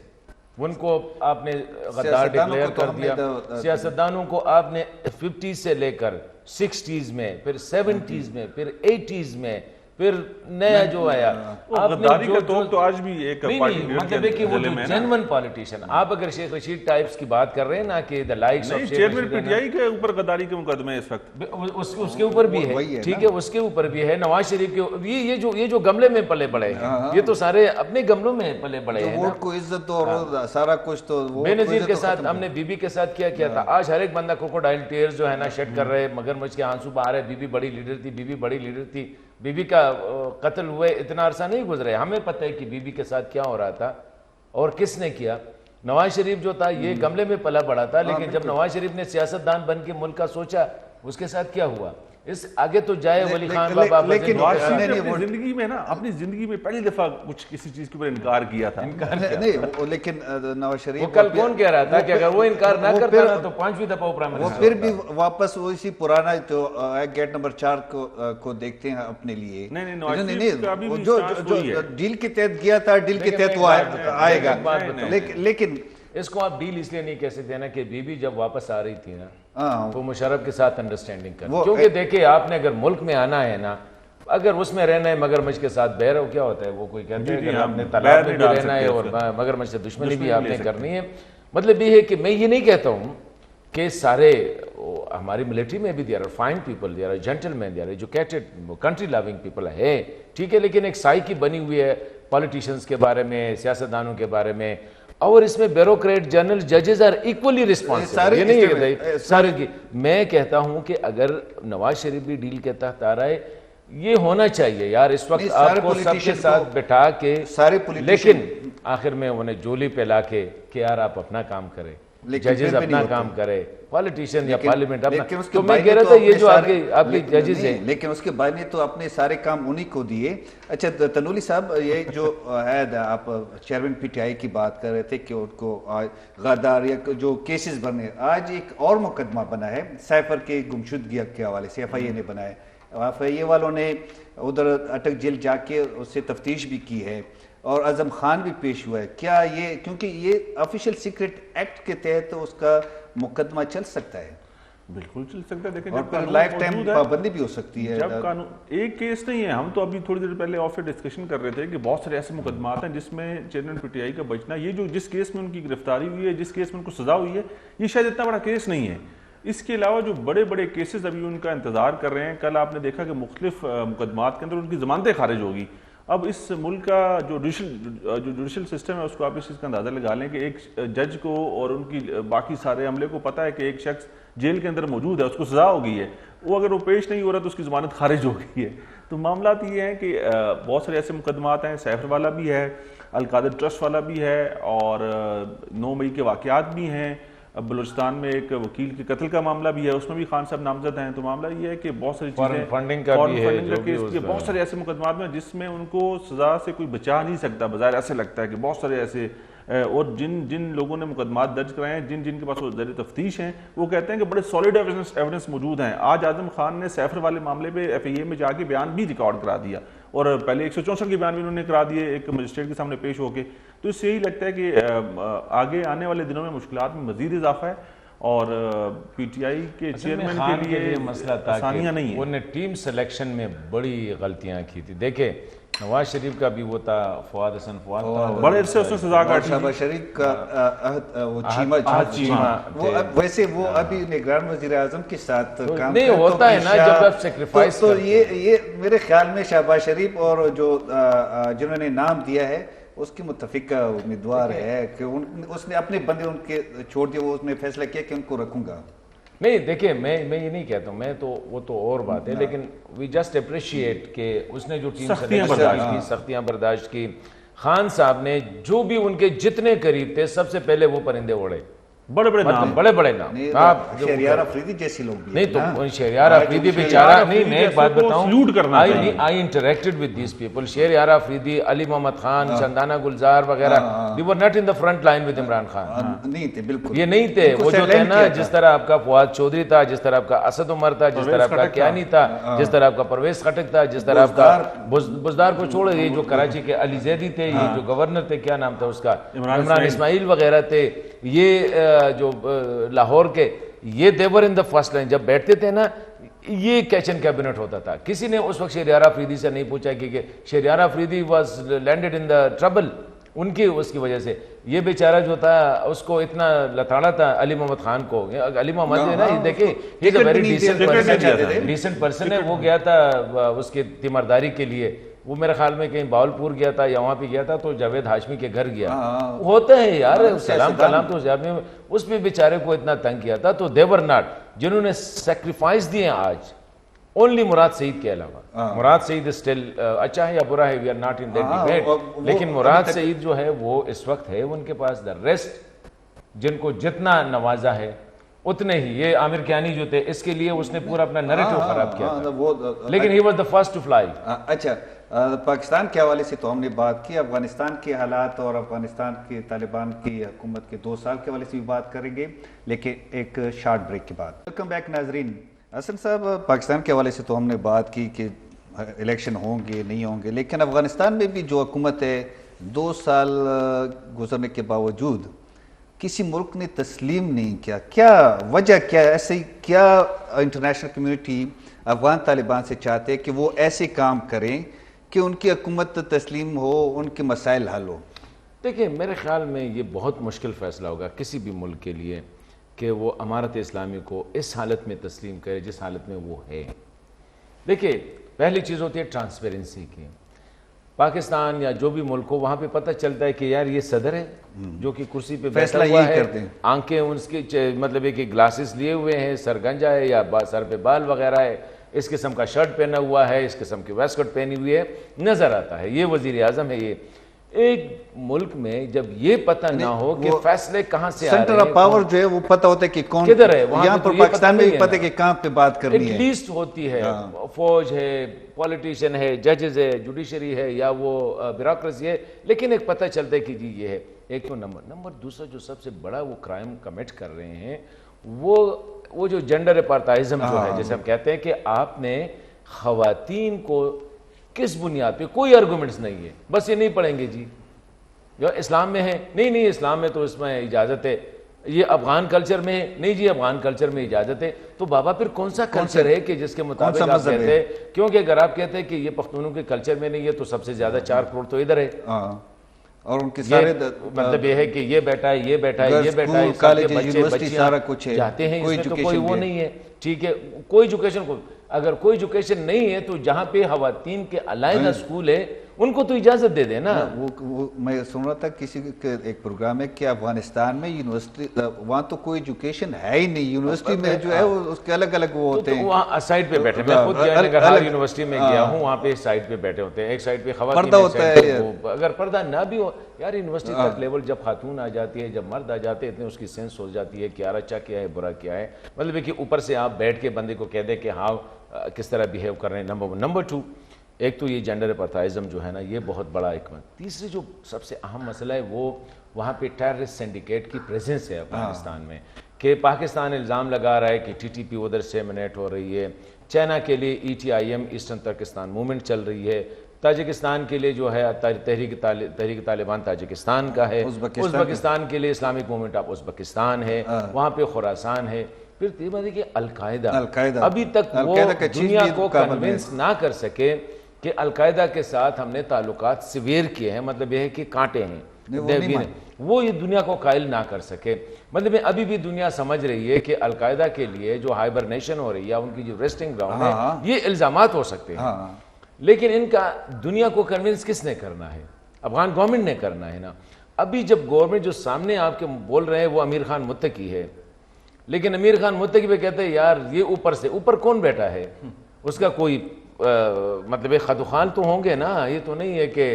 ان کو آپ نے غدار ڈکلیئر کر دیا۔ سیاستدانوں کو آپ نے 50 سے لے کر 60s میں، پھر 70s میں، پھر 80s میں، پھر نیا جو آیا غداری کا توق تو آج بھی ایک مطلب ہے کہ وہ جینون پالیٹیشین، آپ اگر شیخ رشید ٹائپس کی بات کر رہے ہیں نا کہ the likes of chairman P T I کے اوپر غداری کے مقدمے اس وقت اس کے اوپر بھی ہے، ٹھیک ہے، اس کے اوپر بھی ہے، نواز شریف کے یہ جو گملے میں پلے بڑے ہیں یہ تو سارے اپنے گملوں میں پلے بڑے ہیں، ووٹ کو عزت اور سارا کچھ تو بے نظیر کے ساتھ ہم نے بی بی کے ساتھ کیا تھا۔ آج ہر ایک بندہ کروکوڈائل ٹیئرز جو ہے نا شیڈ کر رہے، مگرمچھ کے آنسو بہا رہے، بی بی بڑی لیڈر تھی، بی بی بڑی لیڈر تھی، بی بی کا قتل ہوئے اتنا عرصہ نہیں گزرے، ہمیں پتہ ہے کہ بی بی کے ساتھ کیا ہو رہا تھا اور کس نے کیا۔ نواز شریف جو تھا یہ گملے میں پلا بڑا تھا، لیکن جب نواز شریف نے سیاستدان بن کے ملک کا سوچا اس کے ساتھ کیا ہوا، اس آگے تو جائے ولی خان بابا، لیکن زندگی میں نا اپنی زندگی میں پہلی دفعہ کچھ کسی چیز کے اوپر انکار کیا تھا۔ نہیں، لیکن نواز شریف وہ کل کون کہہ رہا تھا کہ اگر وہ انکار نہ کرتا نا تو 5ویں دفعہ وہ پرائم وہ پھر بھی واپس اسی پرانا جو گیٹ نمبر 4 کو دیکھتے ہیں اپنے لیے۔ نہیں، جو ڈیل کے تحت گیا تھا ڈیل کے تحت وہ آئے گا، لیکن اس کو آپ ڈیل اس لیے نہیں کہہ سکتے نا کہ بی بی جب واپس آ رہی تھی نا تو مشرف کے ساتھ انڈرسٹینڈنگ کر، کیونکہ دیکھیں آپ نے اگر ملک میں آنا ہے نا، اگر اس میں رہنا ہے مگرمچھ کے ساتھ بہر ہو کیا ہوتا ہے، وہ کوئی کہتے ہیں کہ آپ نے تالاب میں بھی رہنا ہے اور مگرمچھ سے دشمنی بھی آپ نے کرنی ہے۔ مطلب یہ ہے کہ میں یہ نہیں کہتا ہوں کہ سارے ہماری ملٹری میں بھی they are fine people, they are gentleman, they are educated country loving people ہے، ٹھیک ہے، لیکن ایک سائیکی بنی ہوئی ہے پالیٹیشینز کے بارے میں، سیاستدانوں کے بارے میں، اور اس میں بیوروکریٹ، جنرل، ججز آر ایکولی ریسپانسبل، یہ نہیں ہے سارے کی۔ میں کہتا ہوں کہ اگر نواز شریف بھی ڈیل کے تحت آ رہا ہے، یہ ہونا چاہیے یار اس وقت آپ کو سب کے ساتھ بٹھا کے لیکن آخر میں انہیں جولی پہ لا کے کہ یار آپ اپنا کام کریں, ججز اپنا کام کرے, پالیٹیشین یا پارلیمنٹ اپنا. تو میں کہہ رہا تھا یہ جو آپ کے ججز ہیں, لیکن اس کے بعد نے تو اپنے سارے کام انہی کو دیے. اچھا تنولی صاحب, یہ جو ہے آپ چیئرمین پی ٹی آئی کی بات کر رہے تھے کہ ان کو غدار یا جو کیسز بنے, آج ایک اور مقدمہ بنا ہے سیفر کے گمشدگی کے حوالے سے, ایف آئی اے نے بنا ہے. ایف آئی اے والوں نے ادھر اٹک جیل جا کے اس سے تفتیش بھی کی ہے اور اعظم خان بھی پیش ہوا ہے. کیا یہ کیونکہ یہ آفیشیل سیکرٹ ایکٹ کے تحت اس کا مقدمہ چل سکتا ہے؟ بالکل چل سکتا ہے. دیکھیں اور پھر لائف ٹائم پابندی بھی ہو سکتی ہے. جب قانون ایک کیس نہیں ہے, ہم تو ابھی تھوڑی دیر پہلے آف ڈسکشن کر رہے تھے کہ بہت سارے ایسے مقدمات ہیں جس میں چیئرمین پی ٹی آئی کا بچنا, یہ جو جس کیس میں ان کی گرفتاری ہوئی ہے, جس کیس میں ان کو سزا ہوئی ہے, یہ شاید اتنا بڑا کیس نہیں ہے. اس کے علاوہ جو بڑے بڑے کیسز ابھی ان کا انتظار کر رہے ہیں, کل آپ نے دیکھا کہ مختلف مقدمات کے اندر ان کی ضمانتیں خارج ہوگی. اب اس ملک کا جو جوڈیشل سسٹم ہے اس کو آپ اس چیز کا اندازہ لگا لیں کہ ایک جج کو اور ان کی باقی سارے عملے کو پتہ ہے کہ ایک شخص جیل کے اندر موجود ہے, اس کو سزا ہو گئی ہے, وہ اگر وہ پیش نہیں ہو رہا تو اس کی ضمانت خارج ہو گئی ہے. تو معاملات یہ ہیں کہ بہت سارے ایسے مقدمات ہیں, سیفر والا بھی ہے, القادر ٹرسٹ والا بھی ہے, اور 9 مئی کے واقعات بھی ہیں, بلوچستان میں ایک وکیل کے قتل کا معاملہ بھی ہے, اس میں بھی خان صاحب نامزد ہیں. تو معاملہ یہ ہے کہ بہت ساری چیزیں, فنڈنگ کا بھی ہے, بہت سارے ایسے مقدمات میں جس میں ان کو سزا سے کوئی بچا نہیں سکتا. بظاہر ایسے لگتا ہے کہ بہت سارے ایسے, اور جن لوگوں نے مقدمات درج کرائے ہیں, جن کے پاس وہ زیر تفتیش ہیں, وہ کہتے ہیں کہ بڑے سالڈ ایویڈنس موجود ہیں. آج اعظم خان نے سیفر والے معاملے پہ ایف آئی اے میں جا کے بیان بھی ریکارڈ کرا دیا, اور پہلے 164 کے بیان بھی انہوں نے کرا دیے ایک مجسٹریٹ کے سامنے پیش ہو کے. تو اس سے یہی لگتا ہے کہ آگے آنے والے دنوں میں مشکلات میں مزید اضافہ ہے, اور پی ٹی آئی کے چیئرمین کے لیے مسئلہ تھا آسانیاں نہیں ہیں. انہوں نے ٹیم سلیکشن میں بڑی غلطیاں کی تھی. دیکھیں نواز شریف کا بھی وہ تھا, فواد حسن فواد تھا, بڑے عرصے اس نے سزا کاٹی. شہباز شریف کا وہ چیمہ, ویسے وہ ابھی نگران وزیر اعظم کے ساتھ کام نہیں ہوتا ہے نا جب آپ سیکریفائس. تو یہ میرے خیال میں شہباز شریف اور جو جنہوں نے نام دیا ہے اس کی متفقہ امیدوار ہے کہ اس نے اپنے بندے ان کے چھوڑ دیے, وہ اس نے فیصلہ کیا کہ ان کو رکھوں گا. نہیں دیکھیں میں یہ نہیں کہتا ہوں, میں تو وہ تو اور بات ہے, لیکن وی جسٹ اپریشیٹ کہ اس نے جو ٹیم سختیاں برداشت کی. خان صاحب نے جو بھی ان کے جتنے قریب تھے سب سے پہلے وہ پرندے اڑے, بڑے بڑے نام. شہریار افریدی جیسی لوگ بھی نہیں, تو شہریار افریدی بیچارہ, نہیں میں ایک بات بتاؤں, I interacted with these people. Shehryar Afridi, Ali Muhammad Khan, Chandana Gulzar وغیرہ, they were not in the front line with Imran Khan. نہیں تھے, بالکل یہ نہیں تھے. وہ جو تھے نا, جس طرح آپ کا فواد چودھری تھا, جس طرح آپ کا اسد عمر تھا, جس طرح آپ کا کیانی تھا, جس طرح آپ کا پرویز خٹک تھا, جس طرح آپ کا بزدار کو چھوڑے, یہ جو کراچی کے علی زیدی تھے, یہ جو گورنر تھے, کیا نام تھا اس کا, عمران اسماعیل وغیرہ تھے, یہ جو لاہور کے, یہ دیور ان دا فرسٹ لائن. جب بیٹھتے تھے نا, یہ کیچن کیبنٹ ہوتا تھا. کسی نے اس وقت شہریار افریدی سے نہیں پوچھا کہ Shehryar Afridi was landed in the trouble, ان کی اس کی وجہ سے. یہ بیچارہ جو تھا اس کو اتنا لتاڑا تھا علی محمد خان کو. علی محمد جو ہے نا, دیکھیں ہی از اے ویری ڈیسنٹ پرسن ہے. وہ گیا تھا اس کی تیمارداری کے لیے, وہ میرے خیال میں کہیں باولپور گیا تھا یا وہاں پہ گیا تھا, تو جاوید ہاشمی کے گھر گیا. ہوتا ہے یار, سلام کلام تو اس میں بیچارے کو اتنا تنگ کیا تھا. تو دیور ناٹ, جنہوں نے سیکریفائس دیے آج, اونلی مراد سعید کے علاوہ. مراد سعید اسٹل اچھا ہے یا برا ہے, we are not in that debate, لیکن مراد سعید جو ہے وہ اس وقت ہے ان کے پاس. دا ریسٹ جن کو جتنا نوازا ہے اتنے ہی. یہ عامر کیانی جو تھے, اس کے لیے اس نے پورا اپنا نیریٹو خراب کیا تھا, لیکن he was the first to fly. اچھا, پاکستان کے حوالے سے تو ہم نے بات کی, افغانستان کے حالات اور افغانستان کے طالبان کی حکومت کے 2 سال کے حوالے سے بھی بات کریں گے, لیکن ایک شارٹ بریک کے بعد. ویلکم بیک ناظرین. حسن صاحب, پاکستان کے حوالے سے تو ہم نے بات کی کہ الیکشن ہوں گے نہیں ہوں گے, لیکن افغانستان میں بھی جو حکومت ہے 2 سال گزرنے کے باوجود کسی ملک نے تسلیم نہیں کیا. کیا وجہ, کیا ایسے کیا انٹرنیشنل کمیونٹی افغان طالبان سے چاہتے ہیں کہ وہ ایسے کام کریں کہ ان کی حکومت تسلیم ہو, ان کے مسائل حل ہو؟ دیکھیں میرے خیال میں یہ بہت مشکل فیصلہ ہوگا کسی بھی ملک کے لیے کہ وہ امارت اسلامی کو اس حالت میں تسلیم کرے جس حالت میں وہ ہے. دیکھیں پہلی چیز ہوتی ہے ٹرانسپیرنسی کی. پاکستان یا جو بھی ملک ہو, وہاں پہ پتہ چلتا ہے کہ یار یہ صدر ہے جو کہ کرسی پہ بیٹھا ہوا ہے, آنکھیں ان کی مطلب ہے کہ گلاسز لیے ہوئے ہیں, سرگنجا ہے یا سر پہ بال وغیرہ ہے, اس قسم کا شرٹ پہنا ہوا ہے, اس قسم کی ویسٹ کوٹ پہنی ہوئی ہے, نظر آتا ہے یہ وزیر اعظم ہے. یہ ایک ملک میں جب یہ پتہ نہ ہو کہ فیصلے کہاں سے آ رہے ہیں, سینٹر آف پاور جو ہے وہ پتہ ہوتا ہے کہ کون کدھر ہے, وہاں یہاں پر پاکستان میں بھی پتہ ہے کہ کہاں پہ بات کرنی ہے. ایٹ لیسٹ ہوتی ہے, فوج ہے, پولیٹیشین ہے, ججز ہے, جوڈیشری ہے, یا وہ بیوروکریسی ہے, لیکن ایک پتہ چلتا ہے کہ جی یہ ہے. ایک تو نمبر دوسرا جو سب سے بڑا وہ کرائم کمٹ کر رہے ہیں وہ جو جینڈر اپارٹائزم جو ہے, جیسے ہم کہتے ہیں کہ آپ نے خواتین کو کس بنیاد پہ, کوئی آرگومنٹس نہیں ہے, بس یہ نہیں پڑھیں گے جی جو اسلام میں ہے, نہیں اسلام میں تو اس میں اجازت ہے, یہ افغان کلچر میں ہے, نہیں جی افغان کلچر میں اجازت ہے. تو بابا پھر کون سا کلچر ہے کہ جس کے مطابق آپ کہتے ہیں, کیونکہ اگر آپ کہتے ہیں کہ یہ پختونوں کے کلچر میں نہیں ہے تو سب سے زیادہ 4 کروڑ تو ادھر ہے, اور ان کے سارے مطلب یہ ہے کہ یہ بیٹا ہے, یہ بیٹا ہے, یہ بیٹا ہے, کالج یونیورسٹی سارا کچھ ہے جاتے ہیں, اس میں تو کوئی وہ نہیں ہے. ٹھیک ہے, کوئی ایجوکیشن کو, اگر کوئی ایجوکیشن نہیں ہے تو جہاں پہ خواتین کے علیحدہ اسکول ہے ان کو تو اجازت دے دینا. وہ میں سن رہا تھا کسی ایک پروگرام ہے کہ افغانستان میں یونیورسٹی, وہاں تو کوئی ایجوکیشن ہے ہی نہیں, یونیورسٹی میں جو ہے اس کے الگ الگ وہ ہوتے ہیں, وہاں سائڈ پہ بیٹھے, میں خود ننگرہار یونیورسٹی میں گیا ہوں, وہاں پہ سائڈ پہ بیٹھے ہوتے ہیں, ایک سائڈ پہ خواتین ہوتا ہے. اگر پردہ نہ بھی ہو یار, یونیورسٹی تک لیول جب خاتون آ جاتی ہے, جب مرد آ جاتے ہیں, اتنے اس کی سینس ہو جاتی ہے کہ یار اچھا کیا ہے برا کیا ہے, مطلب ہے کہ اوپر سے آپ بیٹھ کے بندے کو کہہ دیں کہ ہاں کس طرح بیہیو کر رہے ہیں. نمبر 2, ایک تو یہ جینڈر اپارٹائزم جو ہے نا, یہ بہت بڑا ایک. تیسری جو سب سے اہم مسئلہ ہے وہ وہاں پہ ٹیررسٹ سینڈیکیٹ کی پریزنس ہے افغانستان میں, کہ پاکستان الزام لگا رہا ہے کہ ٹی ٹی پی ادھر سے ایمنیٹ ہو رہی ہے, چائنا کے لیے ETIM ایسٹرن ترکستان موومنٹ چل رہی ہے, تاجکستان کے لیے جو ہے تحریک طالبان تاجکستان کا ہے, ازبکستان کے لیے اسلامک موومنٹ آف ازبکستان ہے, وہاں پہ خراسان ہے. پھر تیسری کہ القاعدہ ابھی تک وہ دنیا کو کنونس نہ کر سکے کہ القاعدہ کے ساتھ ہم نے تعلقات سیویئر کیے ہیں, مطلب یہ ہے کہ کانٹے ہیں, وہ یہ دنیا کو قائل نہ کر سکے. مطلب ابھی بھی دنیا سمجھ رہی ہے کہ القاعدہ کے لیے جو ہائبرنیشن ہو رہی ہے, ان کی جو ریسٹنگ گراؤنڈ ہے, یہ الزامات ہو سکتے ہیں, لیکن ان کا دنیا کو کنونس کس نے کرنا ہے, افغان گورنمنٹ نے کرنا ہے نا. ابھی جب گورنمنٹ جو سامنے آپ کے بول رہے ہیں وہ امیر خان متقی ہے, لیکن امیر خان متقی پہ کہتے ہیں یار یہ اوپر سے اوپر کون بیٹھا ہے, اس کا کوئی مطلب خدوخال تو ہوں گے نا. یہ تو نہیں ہے کہ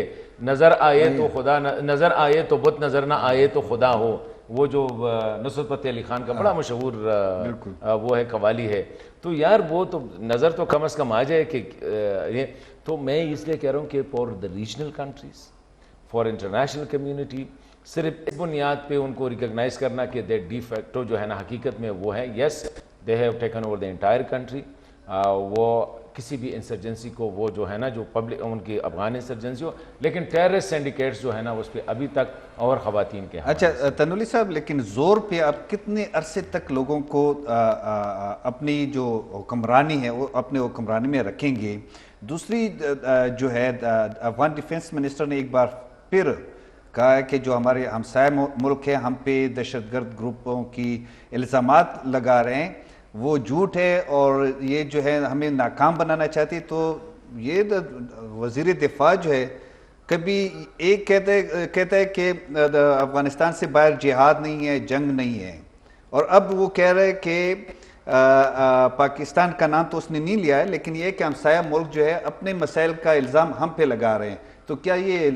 نظر آئے تو خدا, نظر آئے تو بت, نظر نہ آئے تو خدا ہو. وہ جو نصرت فتح علی خان کا بڑا مشہور وہ ہے قوالی ہے, تو یار وہ تو نظر تو کم از کم آ جائے کہ یہ. تو میں اس لیے کہہ رہا ہوں کہ for the regional countries, for international community, صرف اس بنیاد پہ ان کو ریکگنائز کرنا کہ دے ڈی فیکٹو جو ہے نا حقیقت میں وہ ہے, yes they have taken over the entire country. وہ کسی بھی انسرجنسی کو, وہ جو ہے نا جو پبلک ان کی افغان انسرجنسی ہو, لیکن ٹیررسٹ سینڈیکیٹس جو ہے نا اس پہ ابھی تک اور خواتین کے. اچھا تنولی صاحب, لیکن زور پہ آپ کتنے عرصے تک لوگوں کو اپنی جو حکمرانی ہے وہ اپنے حکمرانی میں رکھیں گے؟ دوسری جو ہے افغان ڈیفنس منسٹر نے ایک بار پھر کہا ہے کہ جو ہمارے ہمسائے ملک ہے ہم پہ دہشت گرد گروپوں کی الزامات لگا رہے ہیں وہ جھوٹ ہے اور یہ جو ہے ہمیں ناکام بنانا چاہتی. تو یہ وزیر دفاع جو ہے کبھی ایک کہتا ہے کہ افغانستان سے باہر جہاد نہیں ہے, جنگ نہیں ہے, اور اب وہ کہہ رہے کہ پاکستان کا نام تو اس نے نہیں لیا ہے, لیکن یہ کہ ہمسایہ ملک جو ہے اپنے مسائل کا الزام ہم پہ لگا رہے ہیں. تو کیا یہ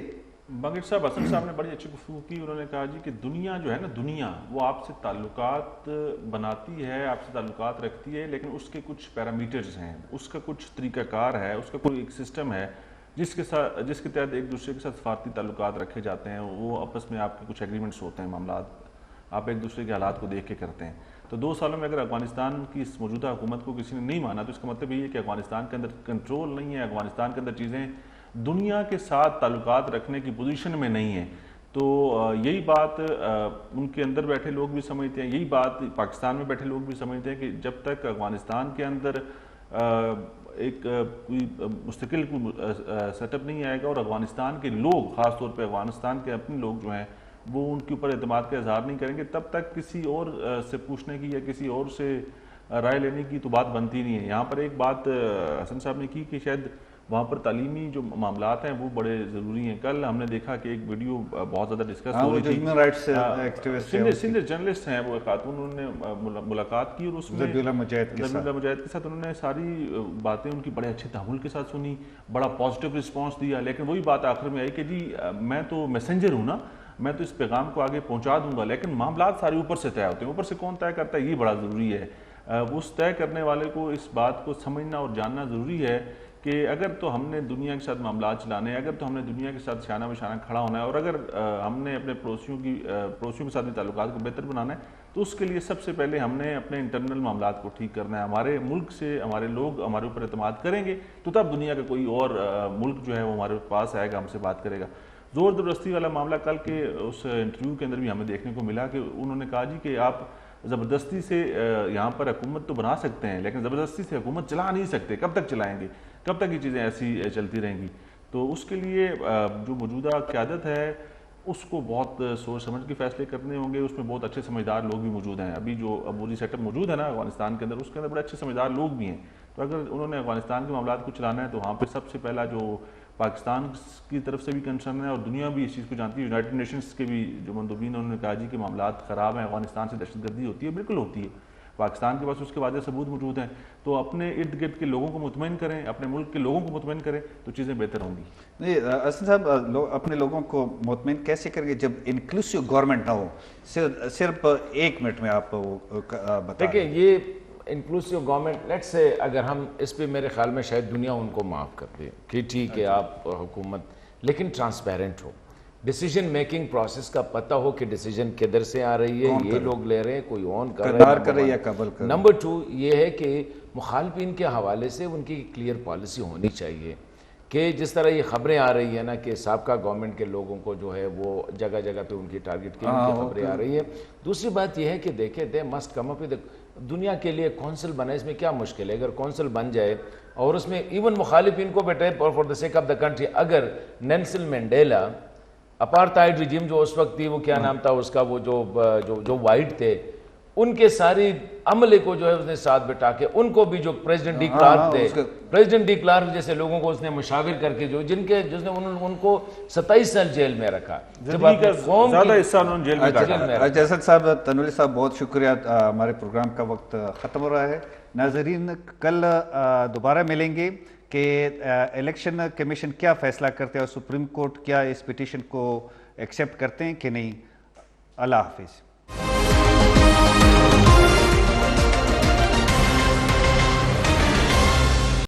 بغیر صاحب, حسن صاحب نے بڑی اچھی گفتگو کی. انہوں نے کہا جی کہ دنیا جو ہے نا, دنیا وہ آپ سے تعلقات بناتی ہے, آپ سے تعلقات رکھتی ہے, لیکن اس کے کچھ پیرامیٹرز ہیں, اس کا کچھ طریقہ کار ہے, اس کا کوئی ایک سسٹم ہے جس کے تحت ایک دوسرے کے ساتھ سفارتی تعلقات رکھے جاتے ہیں. وہ آپس میں آپ کے کچھ ایگریمنٹس ہوتے ہیں, معاملات آپ ایک دوسرے کے حالات کو دیکھ کے کرتے ہیں. تو 2 سالوں میں اگر افغانستان کی اس موجودہ حکومت کو کسی نے نہیں مانا تو اس کا مطلب یہ ہے کہ افغانستان کے اندر کنٹرول نہیں ہے, افغانستان کے اندر چیزیں دنیا کے ساتھ تعلقات رکھنے کی پوزیشن میں نہیں ہیں. تو یہی بات ان کے اندر بیٹھے لوگ بھی سمجھتے ہیں, یہی بات پاکستان میں بیٹھے لوگ بھی سمجھتے ہیں کہ جب تک افغانستان کے اندر ایک کوئی مستقل سیٹ اپ نہیں آئے گا اور افغانستان کے لوگ, خاص طور پہ افغانستان کے اپنے لوگ جو ہیں وہ ان کے اوپر اعتماد کا اظہار نہیں کریں گے, تب تک کسی اور سے پوچھنے کی یا کسی اور سے رائے لینے کی تو بات بنتی نہیں ہے. یہاں پر ایک بات حسن صاحب نے کی کہ شاید وہاں پر تعلیمی جو معاملات ہیں وہ بڑے ضروری ہیں. کل ہم نے دیکھا کہ ایک ویڈیو بہت زیادہ ڈسکس ہو رہی تھی, human rights activist senior journalist ہیں وہ خاتون, انہوں نے ملاقات کی اور اس میں ذبیح اللہ مجاہد کے ساتھ انہوں نے ساری باتیں ان کی بڑے اچھے تحمل کے ساتھ سنی, بڑا پازیٹیو رسپانس دیا. لیکن وہی بات آخر میں آئی کہ جی میں تو میسنجر ہوں نا, میں تو اس پیغام کو آگے پہنچا دوں گا, لیکن معاملات سارے اوپر سے طے ہوتے ہیں. اوپر سے کون طے کرتا ہے یہ بڑا ضروری ہے. اس طے کرنے والے کو اس بات کو سمجھنا اور جاننا ضروری ہے کہ اگر تو ہم نے دنیا کے ساتھ معاملات چلانے ہیں, اگر تو ہم نے دنیا کے ساتھ شانہ بشانہ کھڑا ہونا ہے, اور اگر ہم نے اپنے پڑوسیوں کے ساتھ بھی تعلقات کو بہتر بنانا ہے, تو اس کے لیے سب سے پہلے ہم نے اپنے انٹرنل معاملات کو ٹھیک کرنا ہے. ہمارے ملک سے ہمارے لوگ ہمارے اوپر اعتماد کریں گے تو تب دنیا کا کوئی اور ملک جو ہے وہ ہمارے پاس آئے گا, ہم سے بات کرے گا. زور زبردستی والا معاملہ کل کے اس انٹرویو کے اندر بھی ہمیں دیکھنے کو ملا کہ انہوں نے کہا جی کہ آپ زبردستی سے یہاں پر حکومت تو بنا سکتے ہیں لیکن زبردستی سے حکومت چلا نہیں سکتے. کب تک چلائیں گے, کب تک یہ چیزیں ایسی چلتی رہیں گی؟ تو اس کے لیے جو موجودہ قیادت ہے اس کو بہت سوچ سمجھ کے فیصلے کرنے ہوں گے. اس میں بہت اچھے سمجھدار لوگ بھی موجود ہیں. ابھی جو عبوری سیٹ اپ موجود ہے نا افغانستان کے اندر, اس کے اندر بڑے اچھے سمجھدار لوگ بھی ہیں. تو اگر انہوں نے افغانستان کے معاملات کو چلانا ہے تو وہاں پہ سب سے پہلا جو پاکستان کی طرف سے بھی کنسرن ہے, اور دنیا بھی اس چیز کو جانتی ہے, یونائٹڈ نیشنز کے بھی جو مندوبین انہوں نے کہا جی کہ معاملات خراب ہیں, افغانستان سے دہشت گردی ہوتی ہے. بالکل ہوتی ہے, پاکستان کے پاس اس کے واضح ثبوت موجود ہیں. تو اپنے ارد گرد کے لوگوں کو مطمئن کریں, اپنے ملک کے لوگوں کو مطمئن کریں تو چیزیں بہتر ہوں گی. نہیں حسن صاحب, اپنے لوگوں کو مطمئن کیسے کریں گے جب انکلوسیو گورنمنٹ نہ ہو؟ صرف 1 منٹ میں آپ بتائیں. دیکھیں یہ انکلوسیو گورنمنٹ لیٹ سے اگر ہم اس پہ میرے خیال میں شاید دنیا ان کو معاف کر دے کہ ٹھیک ہے آپ حکومت, لیکن ٹرانسپیرنٹ ہو, ڈیسیجن میکنگ پروسیس کا پتہ ہو کہ ڈیسیجن کدھر سے آ رہی ہے, یہ لوگ لے رہے ہیں, کوئی اون کر رہا ہے, یا قبل کر. نمبر 2 یہ ہے کہ مخالفین کے حوالے سے ان کی کلیئر پالیسی ہونی چاہیے کہ جس طرح یہ خبریں آ رہی ہیں نا کہ سابقہ گورنمنٹ کے لوگوں کو جو ہے وہ جگہ جگہ پہ ان کی ٹارگٹ کی خبریں آ رئی ہیں. دوسری بات یہ ہے کہ دیکھیں they must come up with دنیا کے لیے کونسل بنا, اس میں کیا مشکل ہے؟ اگر کونسل بن جائے اور اس میں ایون مخالفین کو بیٹھے for the sake of the country, اگر نیلسن مینڈیلا اپارتھائڈ رجیم جو اس وقت تھی, وہ کیا نام تھا اس کا, وہ جو وائٹ تھے, ان کے ساری عملے کو جو ہے اس نے ساتھ بٹھا کے ان کو بھی جو پریزیڈنٹ ڈی کلارک تھے, پریزیڈنٹ ڈی کلارک جیسے لوگوں کو اس نے مشاور کر کے جس نے ان کو 27 سال جیل میں رکھا, زیادہ حصہ انہوں نے جیل میں کاٹا. جسد صاحب, تنوری صاحب بہت شکریہ. ہمارے پروگرام کا وقت ختم ہو رہا ہے. ناظرین کل دوبارہ ملیں گے کہ الیکشن کمیشن کیا فیصلہ کرتے ہیں اور سپریم کورٹ کیا اس پٹیشن کو ایکسیپٹ کرتے ہیں کہ نہیں. اللہ حافظ.